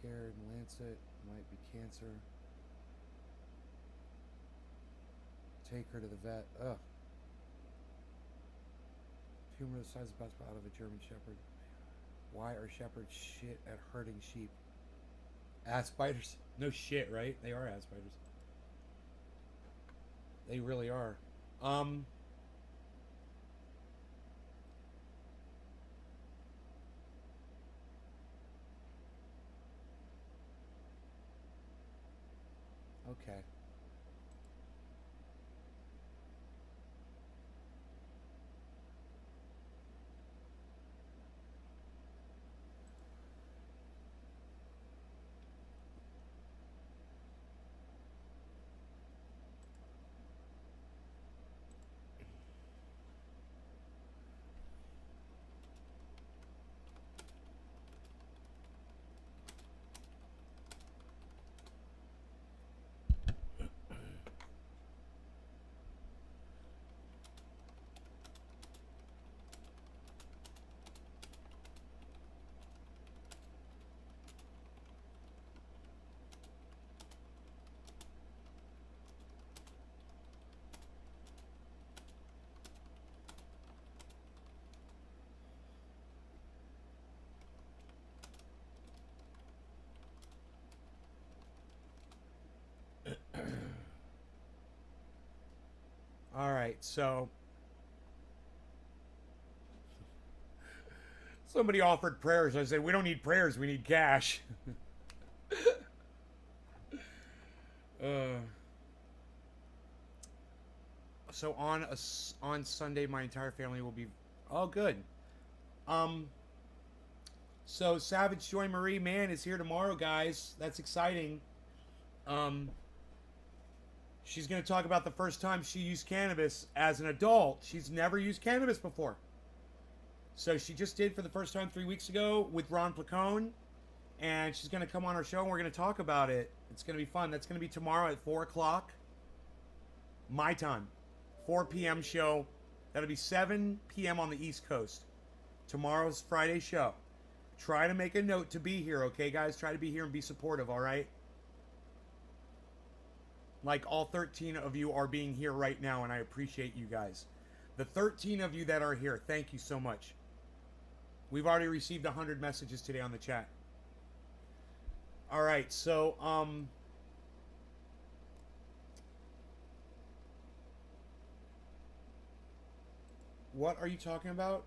Scared Lancet, might be cancer. Take her to the vet. Ugh. Tumor the size of a basketball out of a German Shepherd. Why are shepherds shit at herding sheep? Ass spiders. No shit, right? They are ass spiders. They really are. Okay. All right, so somebody offered prayers. I said, we don't need prayers, we need cash. uh, so on Sunday, my entire family will be. Oh, good. So Savage Joy Marie Man is here tomorrow, guys. That's exciting. Um, she's gonna talk about the first time she used cannabis as an adult. She's never used cannabis before. So she just did for the first time 3 weeks ago with Ron Placone, and she's gonna come on our show and we're gonna talk about it. It's gonna be fun. That's gonna be tomorrow at 4 o'clock, my time, 4 p.m. show. That'll be 7 p.m. on the East Coast. Tomorrow's Friday show. Try to make a note to be here, okay, guys? Try to be here and be supportive, all right? Like all 13 of you are being here right now, and I appreciate you guys. The 13 of you that are here, thank you so much. We've already received 100 messages today on the chat. All right, so what are you talking about?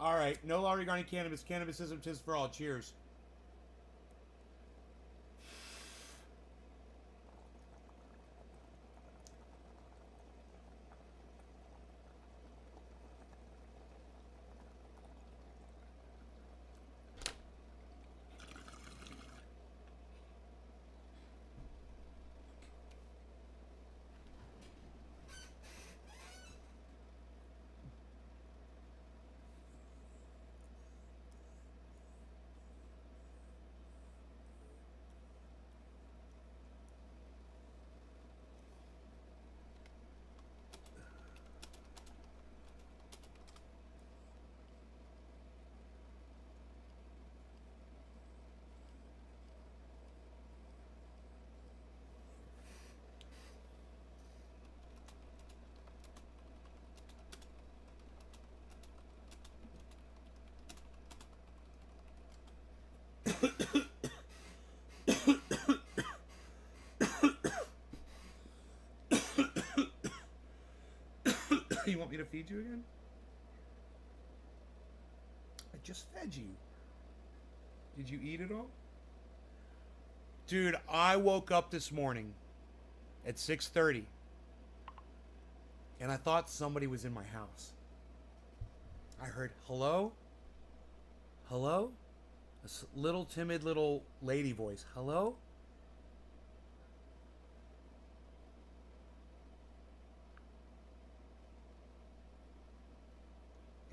All right. No law regarding cannabis. Cannabis isn't just for all. Cheers. You want me to feed you again? I just fed you. Did you eat it all? Dude, I woke up this morning at 6:30 and I thought somebody was in my house. I heard hello? Hello? Little timid little lady voice. Hello?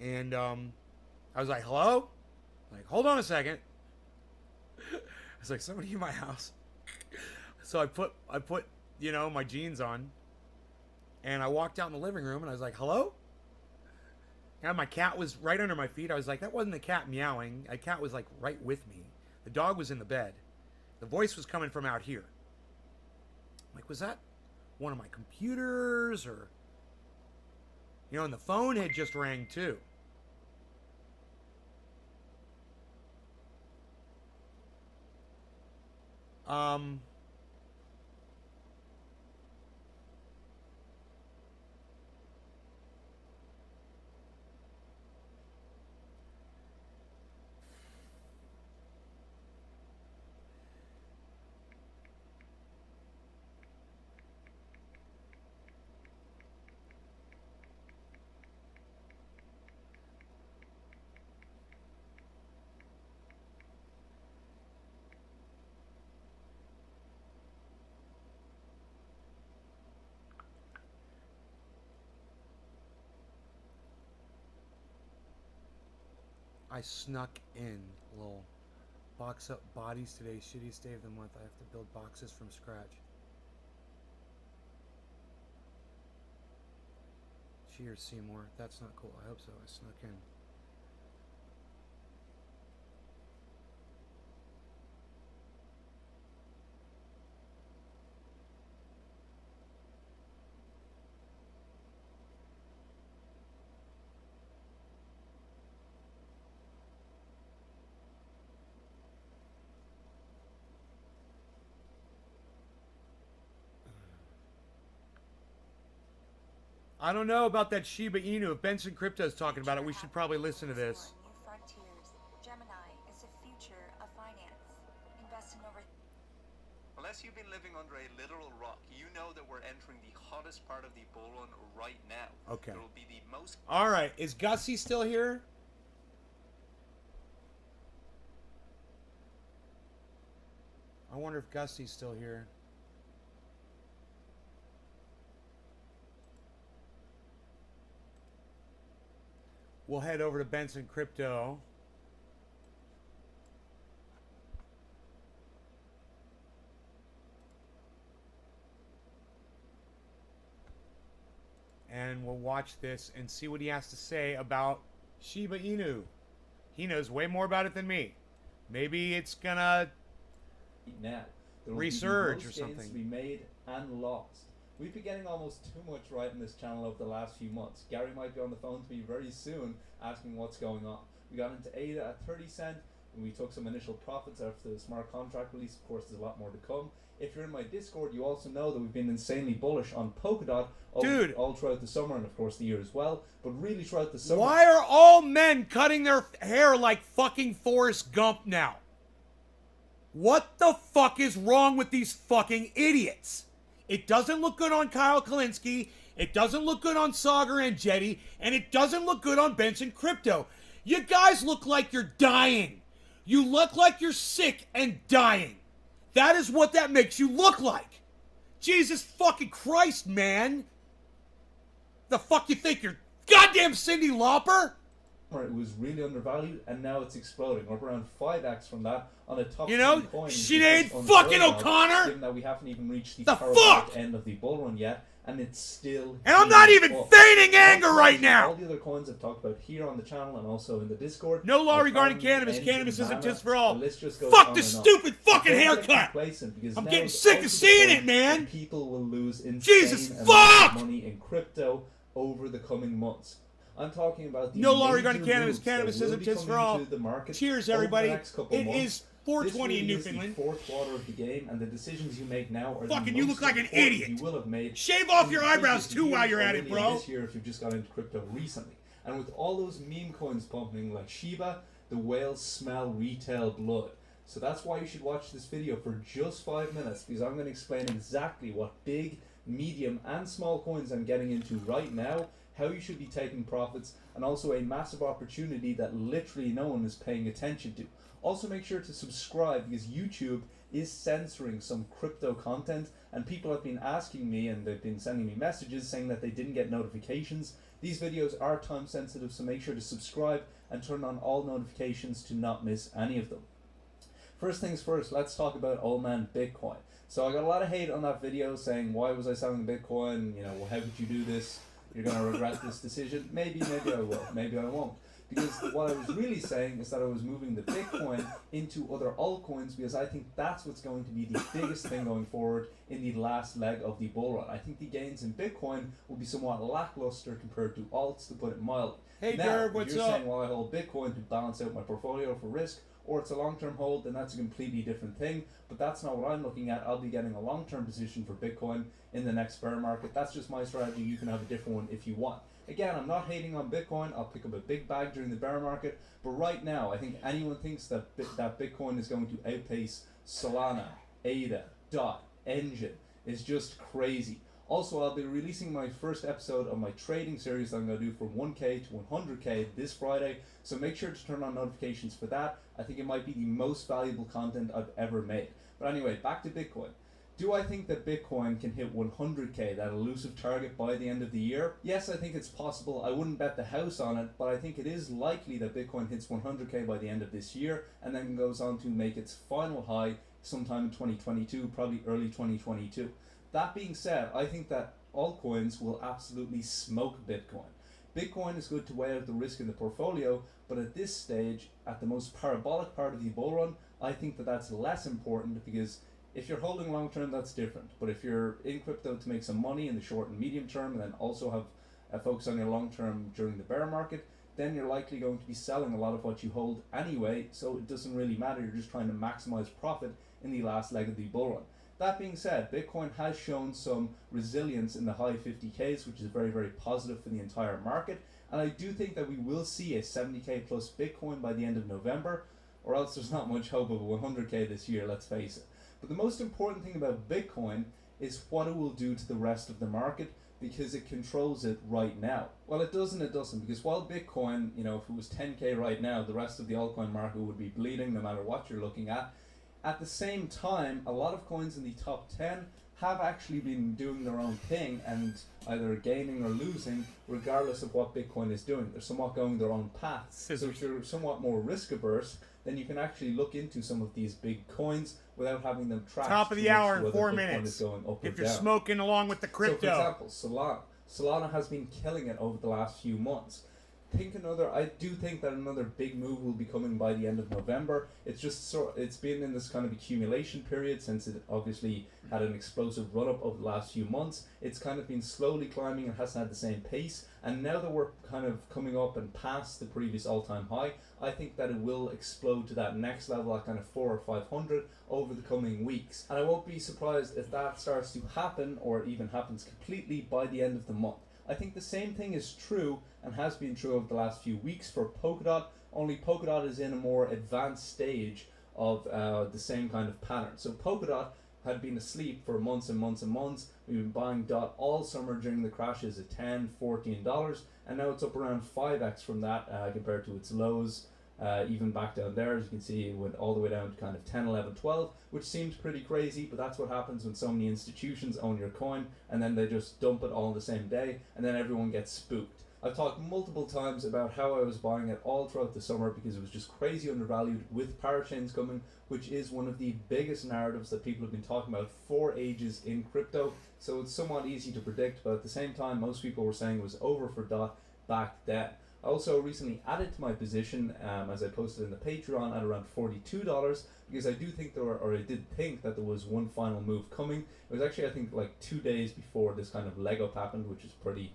And I was like, hello? Like, hold on a second. I was like, somebody in my house. So I put my jeans on, and I walked out in the living room, and I was like, hello? And my cat was right under my feet. I was like, that wasn't the cat meowing. A cat was like right with me. The dog was in the bed. The voice was coming from out here. I'm like, was that one of my computers or? And the phone had just rang too. I snuck in a little box up bodies today. Shittiest day of the month. I have to build boxes from scratch. Cheers, Seymour. That's not cool. I hope so. I snuck in. I don't know about that Shiba Inu. If Benson Crypto is talking about it, we should probably listen to this. New frontiers. Gemini is the future of finance. Invest in over. Unless you've been living under a literal rock, you know that we're entering the hottest part of the bull run right now. Okay. There will be the most. All right. Is Gussie still here? I wonder if Gussie's still here. We'll head over to Benson Crypto. And we'll watch this and see what he has to say about Shiba Inu. He knows way more about it than me. Maybe it's gonna now there will resurge be or most gains to something. be made and lost. We've been getting almost too much right in this channel over the last few months. Gary might be on the phone to me very soon asking what's going on. We got into ADA at 30 cent and we took some initial profits after the smart contract release. Of course, there's a lot more to come. If you're in my Discord, you also know that we've been insanely bullish on Polkadot Dude. all throughout the summer and of course the year as well, but really throughout the summer. Why are all men cutting their hair like fucking Forrest Gump now? What the fuck is wrong with these fucking idiots? It doesn't look good on Kyle Kalinske, it doesn't look good on Sagar and Jetty, and it doesn't look good on Benson Crypto. You guys look like you're dying. You look like you're sick and dying. That is what that makes you look like. Jesus fucking Christ, man. The fuck you think you're goddamn Cyndi Lauper? It was really undervalued, and now it's exploding. We're up around 5x from that on a top 10 coin. Sinead fucking O'Connor! Given that we haven't even reached the fuck? end of the bull run yet, and it's still... And I'm not even up. feigning anger right now! All the other coins I've talked about here on the channel and also in the Discord. No law like regarding Army, cannabis. Engine, Cannabis isn't Mana, just for all. the list just goes Fuck on the and on. stupid fucking Don't get haircut! complacent, because I'm now getting it's sick also of the seeing point it, man. that people will lose insane Jesus amounts fuck! of money in crypto over the coming months. I'm talking about the No law major regarding cannabis. moves that Cannabis will isn't be just for coming all. into the market Cheers, over the everybody. next couple It months. is 4:20 in This Newfoundland. is the fourth quarter of the game, and the decisions you make now are Fucking, the you most look like an important idiot. You will have made Shave off in your the eyebrows previous too while years you're at or it, really bro. This year, if you've just got into crypto recently, and with all those meme coins pumping like Shiba, the whales smell retail blood. So that's why you should watch this video for just 5 minutes, because I'm going to explain exactly what big, medium, and small coins I'm getting into right now, how you should be taking profits, and also a massive opportunity that literally no one is paying attention to. Also make sure to subscribe, because YouTube is censoring some crypto content, and people have been asking me and they've been sending me messages saying that they didn't get notifications. These videos are time sensitive, so make sure to subscribe and turn on all notifications to not miss any of them. First things first, let's talk about old man Bitcoin. So I got a lot of hate on that video saying, why was I selling Bitcoin? You know, well, how would you do this? You're going to regret this decision. Maybe I will. Maybe I won't. Because what I was really saying is that I was moving the Bitcoin into other altcoins, because I think that's what's going to be the biggest thing going forward in the last leg of the bull run. I think the gains in Bitcoin will be somewhat lackluster compared to alts, to put it mildly. Hey, now, Derb, if what's you're up? saying, well, I hold Bitcoin to balance out my portfolio for risk, or it's a long-term hold, then that's a completely different thing. But that's not what I'm looking at. I'll be getting a long-term position for Bitcoin in the next bear market. That's just my strategy. You can have a different one if you want. Again, I'm not hating on Bitcoin. I'll pick up a big bag during the bear market. But right now, I think anyone thinks that that Bitcoin is going to outpace Solana, ADA, DOT, Engine is just crazy. Also, I'll be releasing my first episode of my trading series that I'm going to do from 1K to 100K this Friday. So make sure to turn on notifications for that. I think it might be the most valuable content I've ever made. But anyway, back to Bitcoin. Do I think that Bitcoin can hit 100K, that elusive target, by the end of the year? Yes, I think it's possible. I wouldn't bet the house on it, but I think it is likely that Bitcoin hits 100K by the end of this year and then goes on to make its final high sometime in 2022, probably early 2022. That being said, I think that altcoins will absolutely smoke Bitcoin. Bitcoin is good to weigh out the risk in the portfolio, but at this stage, at the most parabolic part of the bull run, I think that that's less important, because if you're holding long term, that's different. But if you're in crypto to make some money in the short and medium term, and then also have a focus on your long term during the bear market, then you're likely going to be selling a lot of what you hold anyway, so it doesn't really matter. You're just trying to maximize profit in the last leg of the bull run. That being said, Bitcoin has shown some resilience in the high 50Ks, which is very, very positive for the entire market. And I do think that we will see a 70K plus Bitcoin by the end of November, or else there's not much hope of a 100K this year, let's face it. But the most important thing about Bitcoin is what it will do to the rest of the market, because it controls it right now. Well, it does and it doesn't, because while Bitcoin, you know, if it was 10K right now, the rest of the altcoin market would be bleeding no matter what you're looking at. At the same time, a lot of coins in the top 10 have actually been doing their own thing and either gaining or losing regardless of what Bitcoin is doing. They're somewhat going their own path. So if you're somewhat more risk averse, then you can actually look into some of these big coins without having them tracked. Top of the hour in 4 minutes. Going up if or you're down. smoking along with the crypto. So for example, Solana has been killing it over the last few months. do think that another big move will be coming by the end of November. It's been in this kind of accumulation period since it obviously had an explosive run up over the last few months. It's kind of been slowly climbing and hasn't had the same pace. And now that we're kind of coming up and past the previous all-time high, I think that it will explode to that next level at kind of 400 or 500 over the coming weeks. And I won't be surprised if that starts to happen or even happens completely by the end of the month. I think the same thing is true and has been true over the last few weeks for Polkadot, only Polkadot is in a more advanced stage of the same kind of pattern. So Polkadot had been asleep for months and months and months. We've been buying DOT all summer during the crashes at $10, $14, and now it's up around 5x from that compared to its lows. Even back down there, as you can see, it went all the way down to kind of 10, 11, 12, which seems pretty crazy, but that's what happens when so many institutions own your coin, and then they just dump it all in the same day, and then everyone gets spooked. I've talked multiple times about how I was buying it all throughout the summer because it was just crazy undervalued with parachains coming, which is one of the biggest narratives that people have been talking about for ages in crypto, so it's somewhat easy to predict, but at the same time, most people were saying it was over for DOT back then. I also recently added to my position, as I posted in the Patreon, at around $42 because I did think that there was one final move coming. It was actually, I think, like 2 days before this kind of leg up happened, which is pretty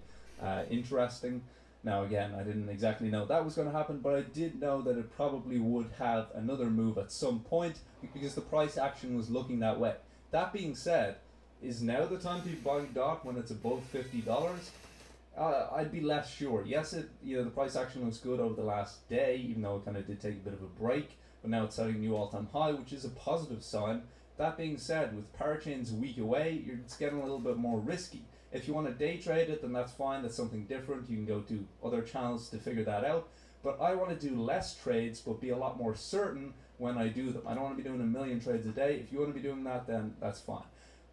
interesting. Now, again, I didn't exactly know that was going to happen, but I did know that it probably would have another move at some point because the price action was looking that way. That being said, is now the time to be buying DOT when it's above $50? I'd be less sure. Yes, the price action was good over the last day, even though it kind of did take a bit of a break, but now it's setting a new all-time high, which is a positive sign. That being said, with parachains a week away, it's getting a little bit more risky. If you want to day trade it, then that's fine, that's something different. You can go to other channels to figure that out. But I want to do less trades, but be a lot more certain when I do them. I don't want to be doing a million trades a day. If you want to be doing that, then that's fine.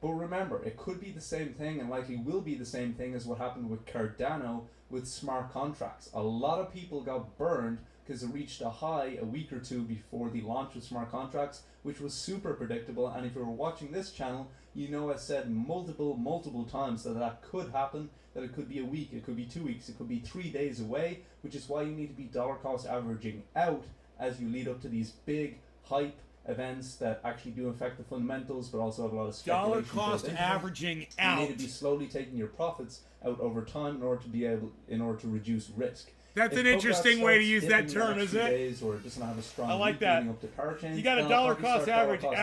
But remember, it could be the same thing and likely will be the same thing as what happened with Cardano with smart contracts. A lot of people got burned because it reached a high a week or two before the launch of smart contracts, which was super predictable. And if you were watching this channel, you know I said multiple times that could happen, that it could be a week, it could be 2 weeks, it could be 3 days away, which is why you need to be dollar cost averaging out as you lead up to these big hype events that actually do affect the fundamentals, but also have a lot of speculation. Dollar cost averaging out. You need to be slowly taking your profits out over time in order to reduce risk. That's an interesting way to use that term, isn't it? Days, or it doesn't have a strong I like that. up to parachains, you got a dollar cost averaging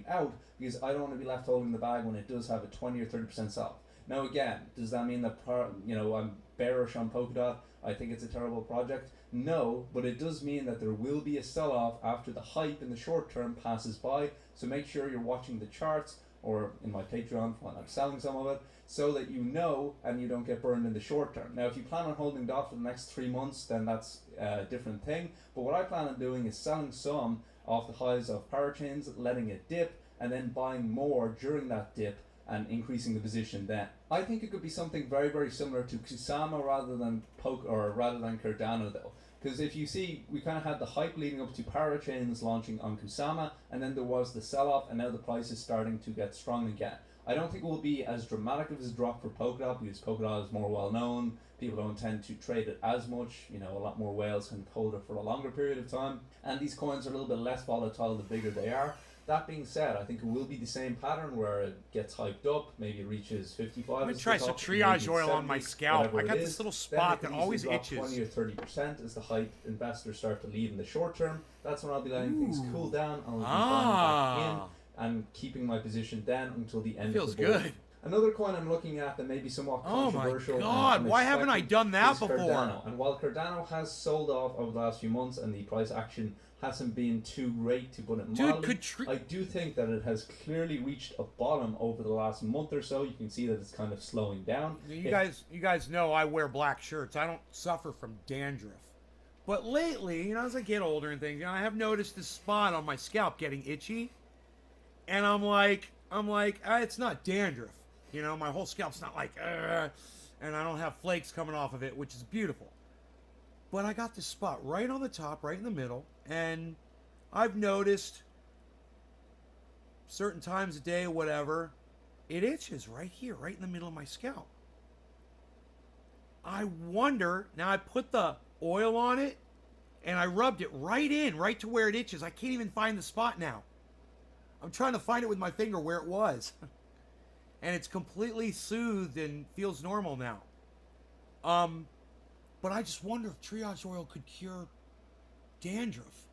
out because I don't want to be left holding the bag when it does have a 20 or 30% sell. Now again, does that mean that I'm bearish on Polkadot? I think it's a terrible project. No, but it does mean that there will be a sell-off after the hype in the short term passes by. So make sure you're watching the charts, or in my Patreon when I'm selling some of it, so that you know and you don't get burned in the short term. Now, if you plan on holding DOT for the next 3 months, then that's a different thing. But what I plan on doing is selling some off the highs of parachains, letting it dip, and then buying more during that dip and increasing the position then. I think it could be something very, very similar to Kusama rather than Cardano though. Because if you see, we kind of had the hype leading up to parachains launching on Kusama, and then there was the sell-off, and now the price is starting to get strong again. I don't think it will be as dramatic of a drop for Polkadot because Polkadot is more well-known. People don't tend to trade it as much. A lot more whales can hold it for a longer period of time. And these coins are a little bit less volatile the bigger they are. That being said, I think it will be the same pattern where it gets hyped up, maybe it reaches 55. I'm going to try some triage oil on my scalp. I got this little spot that always itches. 20 or 30% as the hype investors start to leave in the short term. That's when I'll be letting things cool down. I'll be buying back in and keeping my position then until the end of the bull. Feels good. Another coin I'm looking at that may be somewhat controversial. Oh my God, why haven't I done that before? Cardano. And while Cardano has sold off over the last few months and the price action hasn't been too great, to put it mildly, I do think that it has clearly reached a bottom over the last month or so. You can see that it's kind of slowing down. You guys know I wear black shirts. I don't suffer from dandruff. But lately, as I get older and things, I have noticed this spot on my scalp getting itchy. And I'm like, it's not dandruff. My whole scalp's not like, and I don't have flakes coming off of it, which is beautiful. But I got this spot right on the top, right in the middle, and I've noticed certain times a day, whatever, it itches right here, right in the middle of my scalp. I wonder, now I put the oil on it, and I rubbed it right to where it itches. I can't even find the spot now. I'm trying to find it with my finger where it was. And it's completely soothed and feels normal now. But I just wonder if triage oil could cure dandruff.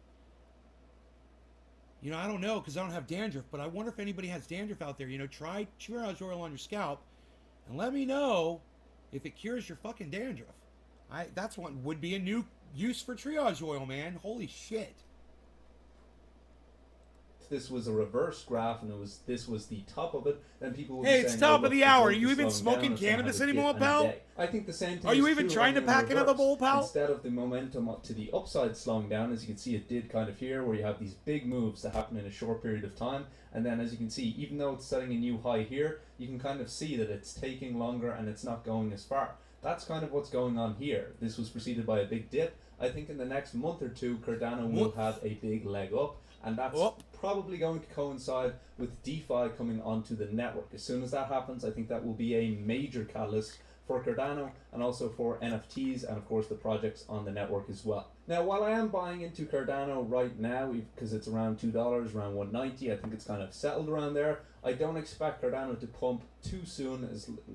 You know, I don't know because I don't have dandruff, but I wonder if anybody has dandruff out there. You know, try triage oil on your scalp and let me know if it cures your fucking dandruff. That's one would be a new use for triage oil, man. Holy shit. This was a reverse graph and this was the top of it, then people would Hey, be it's saying, top oh, of the look, hour. Are growth you is even slowing smoking down, it's gonna have cannabis a dip anymore, and a pal? day. I think the same thing Are you is even true trying to in pack another reverse. bowl, pal? Instead of the momentum up to the upside slowing down, as you can see it did kind of here, where you have these big moves that happen in a short period of time, and then as you can see, even though it's setting a new high here, you can kind of see that it's taking longer and it's not going as far. That's kind of what's going on here. This was preceded by a big dip. I think in the next month or two, Cardano will have a big leg up, and that's probably going to coincide with DeFi coming onto the network. As soon as that happens, I think that will be a major catalyst for Cardano and also for NFTs and of course the projects on the network as well. Now, while I am buying into Cardano right now, because it's around $2, around 190, I think it's kind of settled around there. I don't expect Cardano to pump too soon,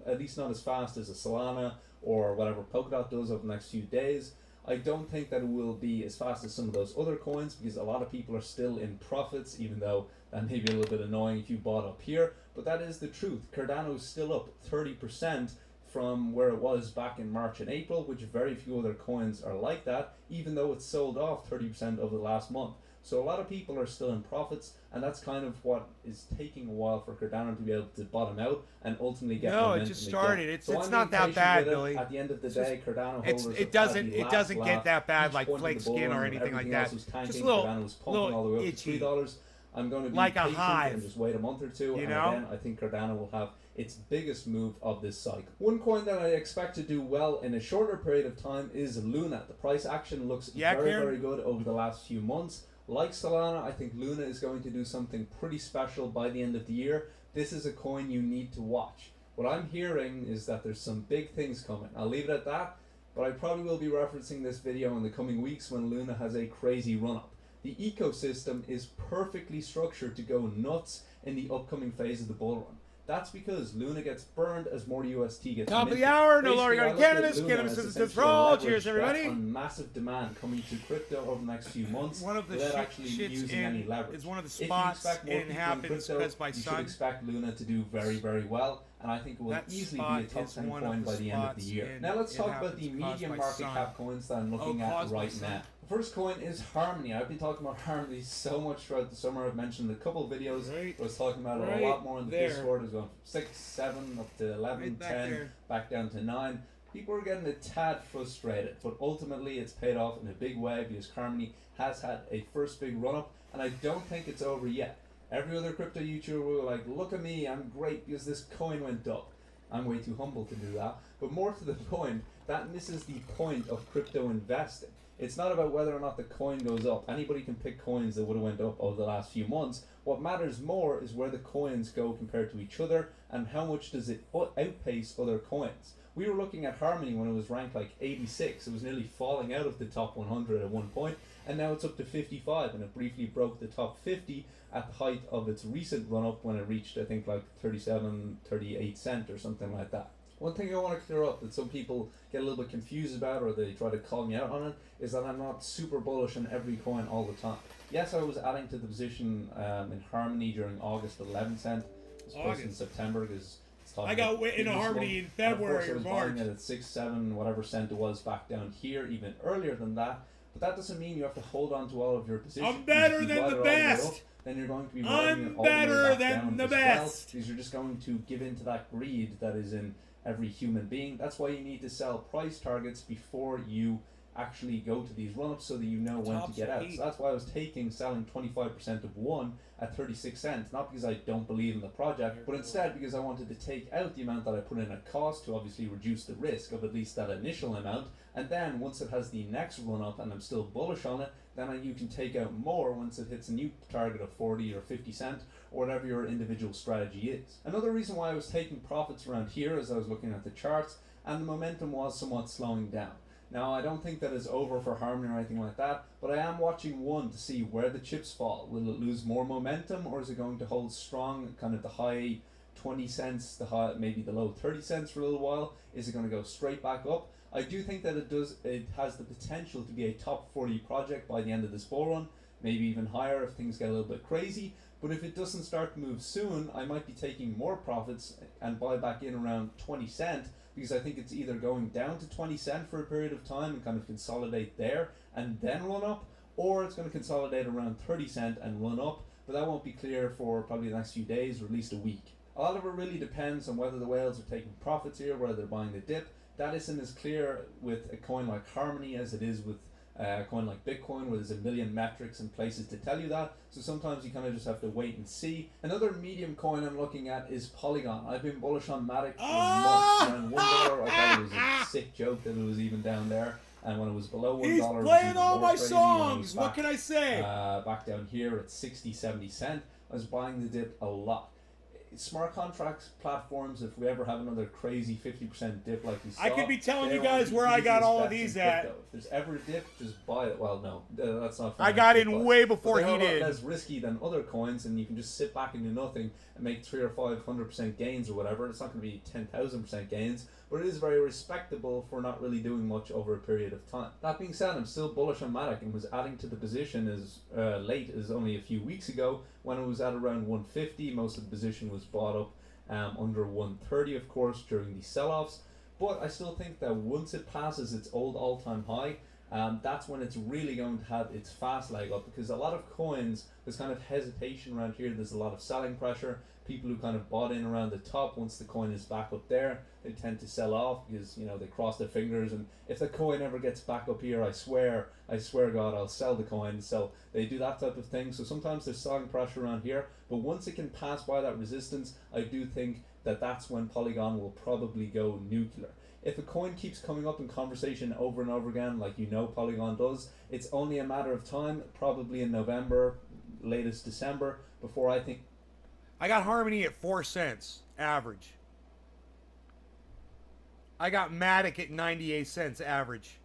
at least not as fast as a Solana or whatever Polkadot does over the next few days. I don't think that it will be as fast as some of those other coins because a lot of people are still in profits, even though that may be a little bit annoying if you bought up here. But that is the truth. Cardano is still up 30% from where it was back in March and April, which very few other coins are like that, even though it's sold off 30% over the last month. So a lot of people are still in profits, and that's kind of what is taking a while for Cardano to be able to bottom out and ultimately get momentum. No, it just started. Again. It's I'm not being that bad, patient with it. Billy. At the end of the day, Cardano holders It doesn't laugh. get that bad Each like point of flake the bull skin run or when anything like everything that. else was tanking, Just a little, Cardano was pumping all the way up itchy. to $3. I'm going to be Like a patient hive. and just wait a month or two, You and know? again, I think Cardano will have its biggest move of this cycle. One coin that I expect to do well in a shorter period of time is Luna. The price action looks very good over the last few months. Like Solana, I think Luna is going to do something pretty special by the end of the year. This is a coin you need to watch. What I'm hearing is that there's some big things coming. I'll leave it at that, but I probably will be referencing this video in the coming weeks when Luna has a crazy run-up. The ecosystem is perfectly structured to go nuts in the upcoming phase of the bull run. That's because Luna gets burned as more UST gets Top of minted. the hour, no Basically, longer I got look at cannabis. Luna Cannabis as is essentially for all. a Cheers, leverage bet everybody. on massive demand coming to crypto over the next few months One of the without actually shits using any leverage. is one of the If you spots expect more it people in happens crypto, because my you should son. expect Luna to do very well, and I think it will That easily be spot a top is 10 one of coin the by the end of the spots year. in- Now let's it talk about happens the because medium my market son- cap coins that I'm looking at caused my right son. now. The first coin is Harmony. I've been talking about Harmony so much throughout the summer. I've mentioned a couple of videos. Right- I was talking about it right a lot more in the there. Discord. It was going from 6, 7, up to 11, Right back 10, there. back down to 9. People are getting a tad frustrated, but ultimately it's paid off in a big way because Harmony has had a first big run up, and I don't think it's over yet. Every other crypto YouTuber will be like, look at me, I'm great because this coin went up. I'm way too humble to do that. But more to the point, that misses the point of crypto investing. It's not about whether or not the coin goes up. Anybody can pick coins that would have went up over the last few months. What matters more is where the coins go compared to each other and how much does it outpace other coins. We were looking at Harmony when it was ranked like 86. It was nearly falling out of the top 100 at one point, and now it's up to 55, and it briefly broke the top 50 at the height of its recent run-up when it reached, I think, like 37, 38 cent or something like that. One thing I want to clear up that some people get a little bit confused about, or they try to call me out on it, is that I'm not super bullish on every coin all the time. Yes, I was adding to the position in Harmony during August 11 cent. It was in September because I got into Harmony in February or March. Buying it at 6, 7, whatever cent it was back down here, even earlier than that. But that doesn't mean you have to hold on to all of your positions. I'm better If you than ride the it all the way best. up, then you're going to be riding it all I'm the way better back than down the as well, best. because you're just going to give in to that greed that is in every human being. That's why you need to sell price targets before you actually go to these run-ups so that you know when to get out. So that's why I was selling 25% of one at 36 cents, not because I don't believe in the project, but instead because I wanted to take out the amount that I put in at cost to obviously reduce the risk of at least that initial amount, and then once it has the next run-up and I'm still bullish on it, then you can take out more once it hits a new target of 40 or 50 cent, or whatever your individual strategy is. Another reason why I was taking profits around here as I was looking at the charts, and the momentum was somewhat slowing down. Now, I don't think that it's over for Harmony or anything like that, but I am watching one to see where the chips fall. Will it lose more momentum, or is it going to hold strong, kind of the high 20 cents, maybe the low 30 cents for a little while? Is it going to go straight back up? I do think that it has the potential to be a top 40 project by the end of this bull run, maybe even higher if things get a little bit crazy. But if it doesn't start to move soon, I might be taking more profits and buy back in around 20 cent, because I think it's either going down to 20 cent for a period of time and kind of consolidate there and then run up, or it's going to consolidate around 30 cent and run up, but that won't be clear for probably the next few days or at least a week. A lot of it really depends on whether the whales are taking profits here, whether they're buying the dip. That isn't as clear with a coin like Harmony as it is with a coin like Bitcoin, where there's a million metrics and places to tell you that. So sometimes you kind of just have to wait and see. Another medium coin I'm looking at is Polygon. I've been bullish on Matic for months. Around $1, I thought it was a sick joke that it was even down there. And when it was below $1, He's it was playing even all more my crazy. songs. What Back, can I say? back down here at 60, 70 cent. I was buying the dip a lot. Smart contracts platforms, if we ever have another crazy 50% dip like we saw, I could be telling you they're one guys the where I got easiest all of bets in these at. crypto. If there's ever a dip, just buy it. Well, no, that's not. I got financial in advice. way But before they're he a lot did. less risky than other coins, and you can just sit back and do nothing and make 300 or 500% gains or whatever. It's not going to be 10,000% gains, but it is very respectable for not really doing much over a period of time. That being said, I'm still bullish on Matic and was adding to the position as late as only a few weeks ago when it was at around 150. Most of the position was bought up under 130, of course, during the sell-offs. But I still think that once it passes its old all-time high, that's when it's really going to have its fast leg up, because a lot of coins, there's kind of hesitation around here. There's a lot of selling pressure. People who kind of bought in around the top, once the coin is back up there, they tend to sell off because, you know, they cross their fingers, and if the coin ever gets back up here, I swear God, I'll sell the coin. So they do that type of thing. So sometimes there's selling pressure around here, but once it can pass by that resistance, I do think that that's when Polygon will probably go nuclear. If a coin keeps coming up in conversation over and over again, like you know Polygon does, it's only a matter of time, probably in November, latest December, before I think. I got Harmony at 4 cents average. I got Matic at 98 cents average.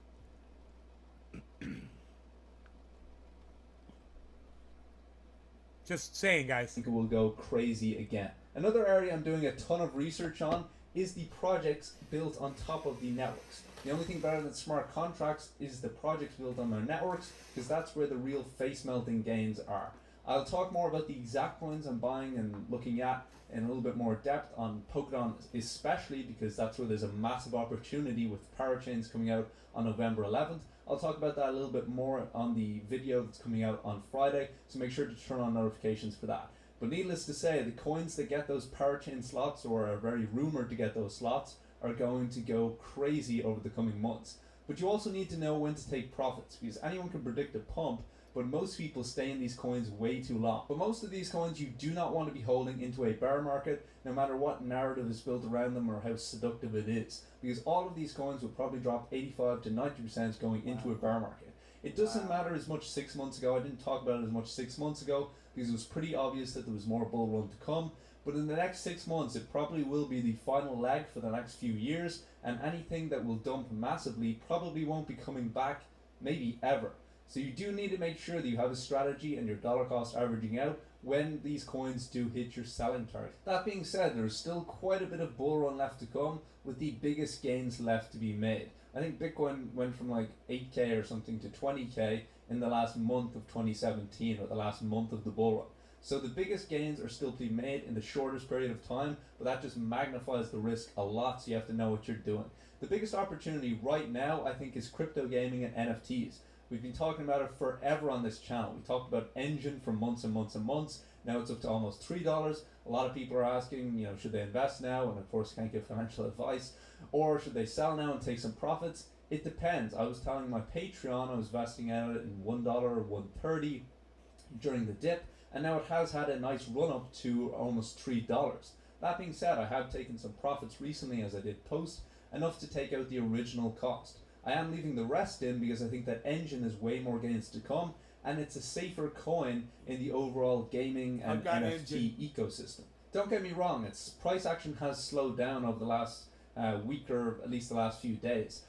Just saying, guys. I think it will go crazy again. Another area I'm doing a ton of research on is the projects built on top of the networks. The only thing better than smart contracts is the projects built on their networks, because that's where the real face melting gains are. I'll talk more about the exact coins I'm buying and looking at in a little bit more depth on Polkadot, especially because that's where there's a massive opportunity with parachains coming out on November 11th. I'll talk about that a little bit more on the video that's coming out on Friday, so make sure to turn on notifications for that. But needless to say, the coins that get those parachain slots, or are very rumored to get those slots, are going to go crazy over the coming months. But you also need to know when to take profits, because anyone can predict a pump, but most people stay in these coins way too long. But most of these coins you do not want to be holding into a bear market, no matter what narrative is built around them or how seductive it is, because all of these coins will probably drop 85 to 90% going into a bear market. It doesn't matter as much 6 months ago. I didn't talk about it as much 6 months ago because it was pretty obvious that there was more bull run to come. But in the next 6 months, it probably will be the final leg for the next few years, and anything that will dump massively probably won't be coming back, maybe ever. So you do need to make sure that you have a strategy and your dollar cost averaging out when these coins do hit your selling target. That being said, there's still quite a bit of bull run left to come, with the biggest gains left to be made. I think Bitcoin went from like 8k or something to 20k in the last month of 2017, or the last month of the bull run. So the biggest gains are still to be made in the shortest period of time, but that just magnifies the risk a lot, so you have to know what you're doing. The biggest opportunity right now, I think, is crypto gaming and NFTs. We've been talking about it forever on this channel. We talked about Engine for months and months and months. Now it's up to almost $3. A lot of people are asking, you know, should they invest now? And of course, can't give financial advice. Or should they sell now and take some profits? It depends. I was telling my Patreon I was vesting out in $1 or $1.30 during the dip, and now it has had a nice run up to almost $3. That being said, I have taken some profits recently, as I did post, enough to take out the original cost. I am leaving the rest in because I think that Engine has way more gains to come, and it's a safer coin in the overall gaming and NFT ecosystem. Don't get me wrong, its price action has slowed down over the last week, or at least the last few days.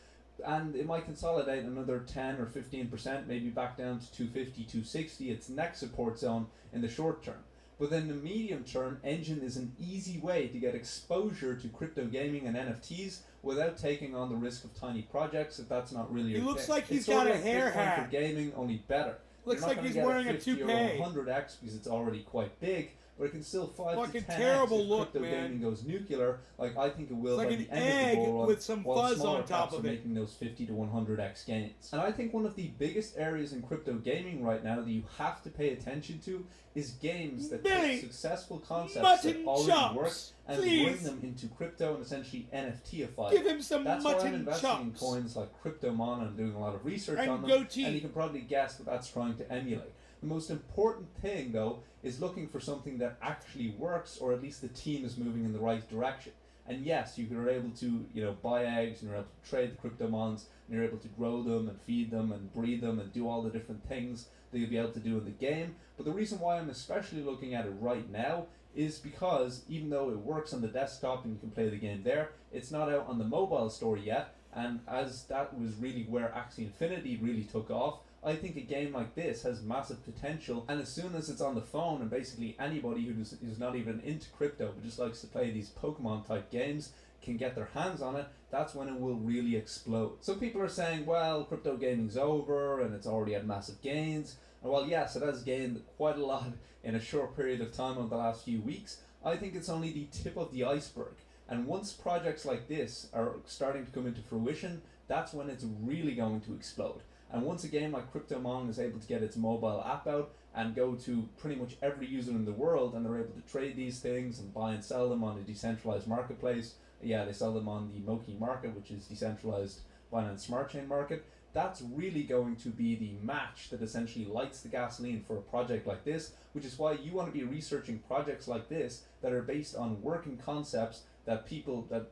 and it might consolidate another 10 or 15%, maybe back down to 250, 260, its next support zone in the short term. But in the medium term, Engine is an easy way to get exposure to crypto gaming and NFTs without taking on the risk of tiny projects if that's not really your He looks thing. like he's It's sort got of a like hair Bitcoin hat. for gaming, only better. Looks You're not like gonna he's get wearing a 50 toupee. or 100x because it's already quite big, but it can still 5 Fucking to 10x terrible if look, crypto man. gaming goes nuclear, like I think it will It's by like the an end egg of the bull run, with some while fuzz smaller on top caps of are it. making those 50 to 100x gains. And I think one of the biggest areas in crypto gaming right now that you have to pay attention to is games that Billy, take successful concepts mutton that already chops, work and please. bring them into crypto and essentially NFTify Give them. him some That's why I'm mutton investing in chops. coins like CryptoMon and doing a lot of research And on them. goatee. And you can probably guess what that's trying to emulate. The most important thing, though, is looking for something that actually works, or at least the team is moving in the right direction. And yes, you are able to, buy eggs, and you're able to trade the CryptoMons, and you're able to grow them and feed them and breed them and do all the different things that you'll be able to do in the game. But the reason why I'm especially looking at it right now is because even though it works on the desktop and you can play the game there, it's not out on the mobile store yet. And as that was really where Axie Infinity really took off, I think a game like this has massive potential, and as soon as it's on the phone, and basically anybody who's not even into crypto but just likes to play these Pokemon type games can get their hands on it, that's when it will really explode. Some people are saying, well, crypto gaming's over and it's already had massive gains. And while yes, it has gained quite a lot in a short period of time over the last few weeks, I think it's only the tip of the iceberg. And once projects like this are starting to come into fruition, that's when it's really going to explode. And once a game like CryptoMon is able to get its mobile app out and go to pretty much every user in the world, and they're able to trade these things and buy and sell them on a decentralized marketplace, yeah, they sell them on the Moki market, which is decentralized Binance Smart Chain market, that's really going to be the match that essentially lights the gasoline for a project like this, which is why you want to be researching projects like this that are based on working concepts that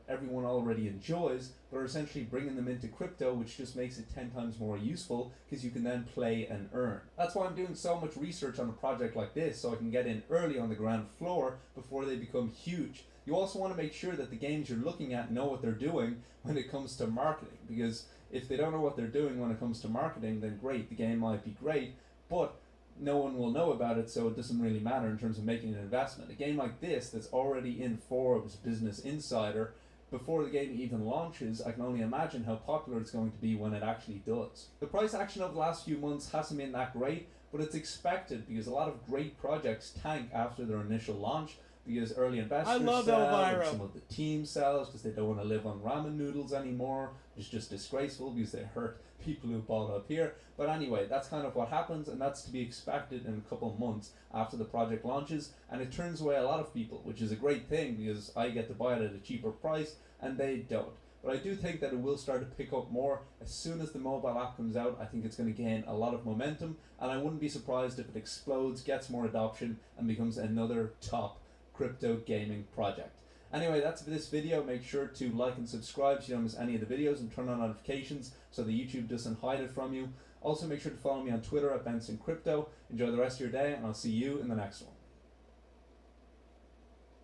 everyone already enjoys, but are essentially bringing them into crypto, which just makes it 10 times more useful because you can then play and earn. That's why I'm doing so much research on a project like this, so I can get in early on the ground floor before they become huge. You also want to make sure that the games you're looking at know what they're doing when it comes to marketing, because if they don't know what they're doing when it comes to marketing, then great, the game might be great, but no one will know about it, so it doesn't really matter in terms of making an investment. A game like this that's already in Forbes Business Insider, before the game even launches, I can only imagine how popular it's going to be when it actually does. The price action of the last few months hasn't been that great, but it's expected because a lot of great projects tank after their initial launch because early investors sell, and some of the team sells because they don't want to live on ramen noodles anymore. It's just disgraceful because they hurt people who bought up here. But anyway, that's kind of what happens, and that's to be expected in a couple of months after the project launches, and it turns away a lot of people, which is a great thing because I get to buy it at a cheaper price and they don't. But I do think that it will start to pick up more as soon as the mobile app comes out. I think it's going to gain a lot of momentum, and I wouldn't be surprised if it explodes, gets more adoption, and becomes another top crypto gaming project. Anyway, that's for this video. Make sure to like and subscribe so you don't miss any of the videos, and turn on notifications so that YouTube doesn't hide it from you. Also, make sure to follow me on Twitter at BensonCrypto. Enjoy the rest of your day, and I'll see you in the next one.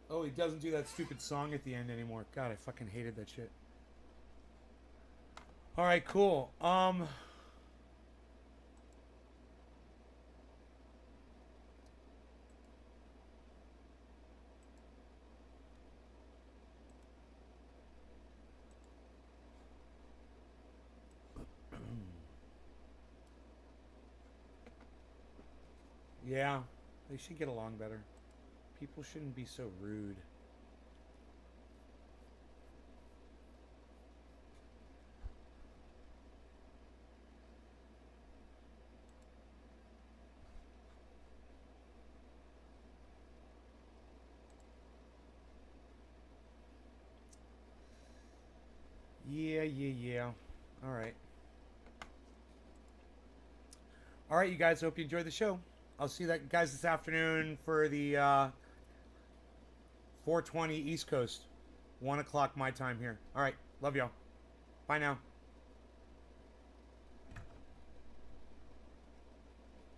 Oh, he doesn't do that stupid song at the end anymore. God, I fucking hated that shit. All right, cool. Yeah, they should get along better. People shouldn't be so rude. Yeah. All right. All right, you guys. Hope you enjoyed the show. I'll see you guys this afternoon for the 4:20 East Coast, 1 o'clock my time here. All right. Love y'all. Bye now.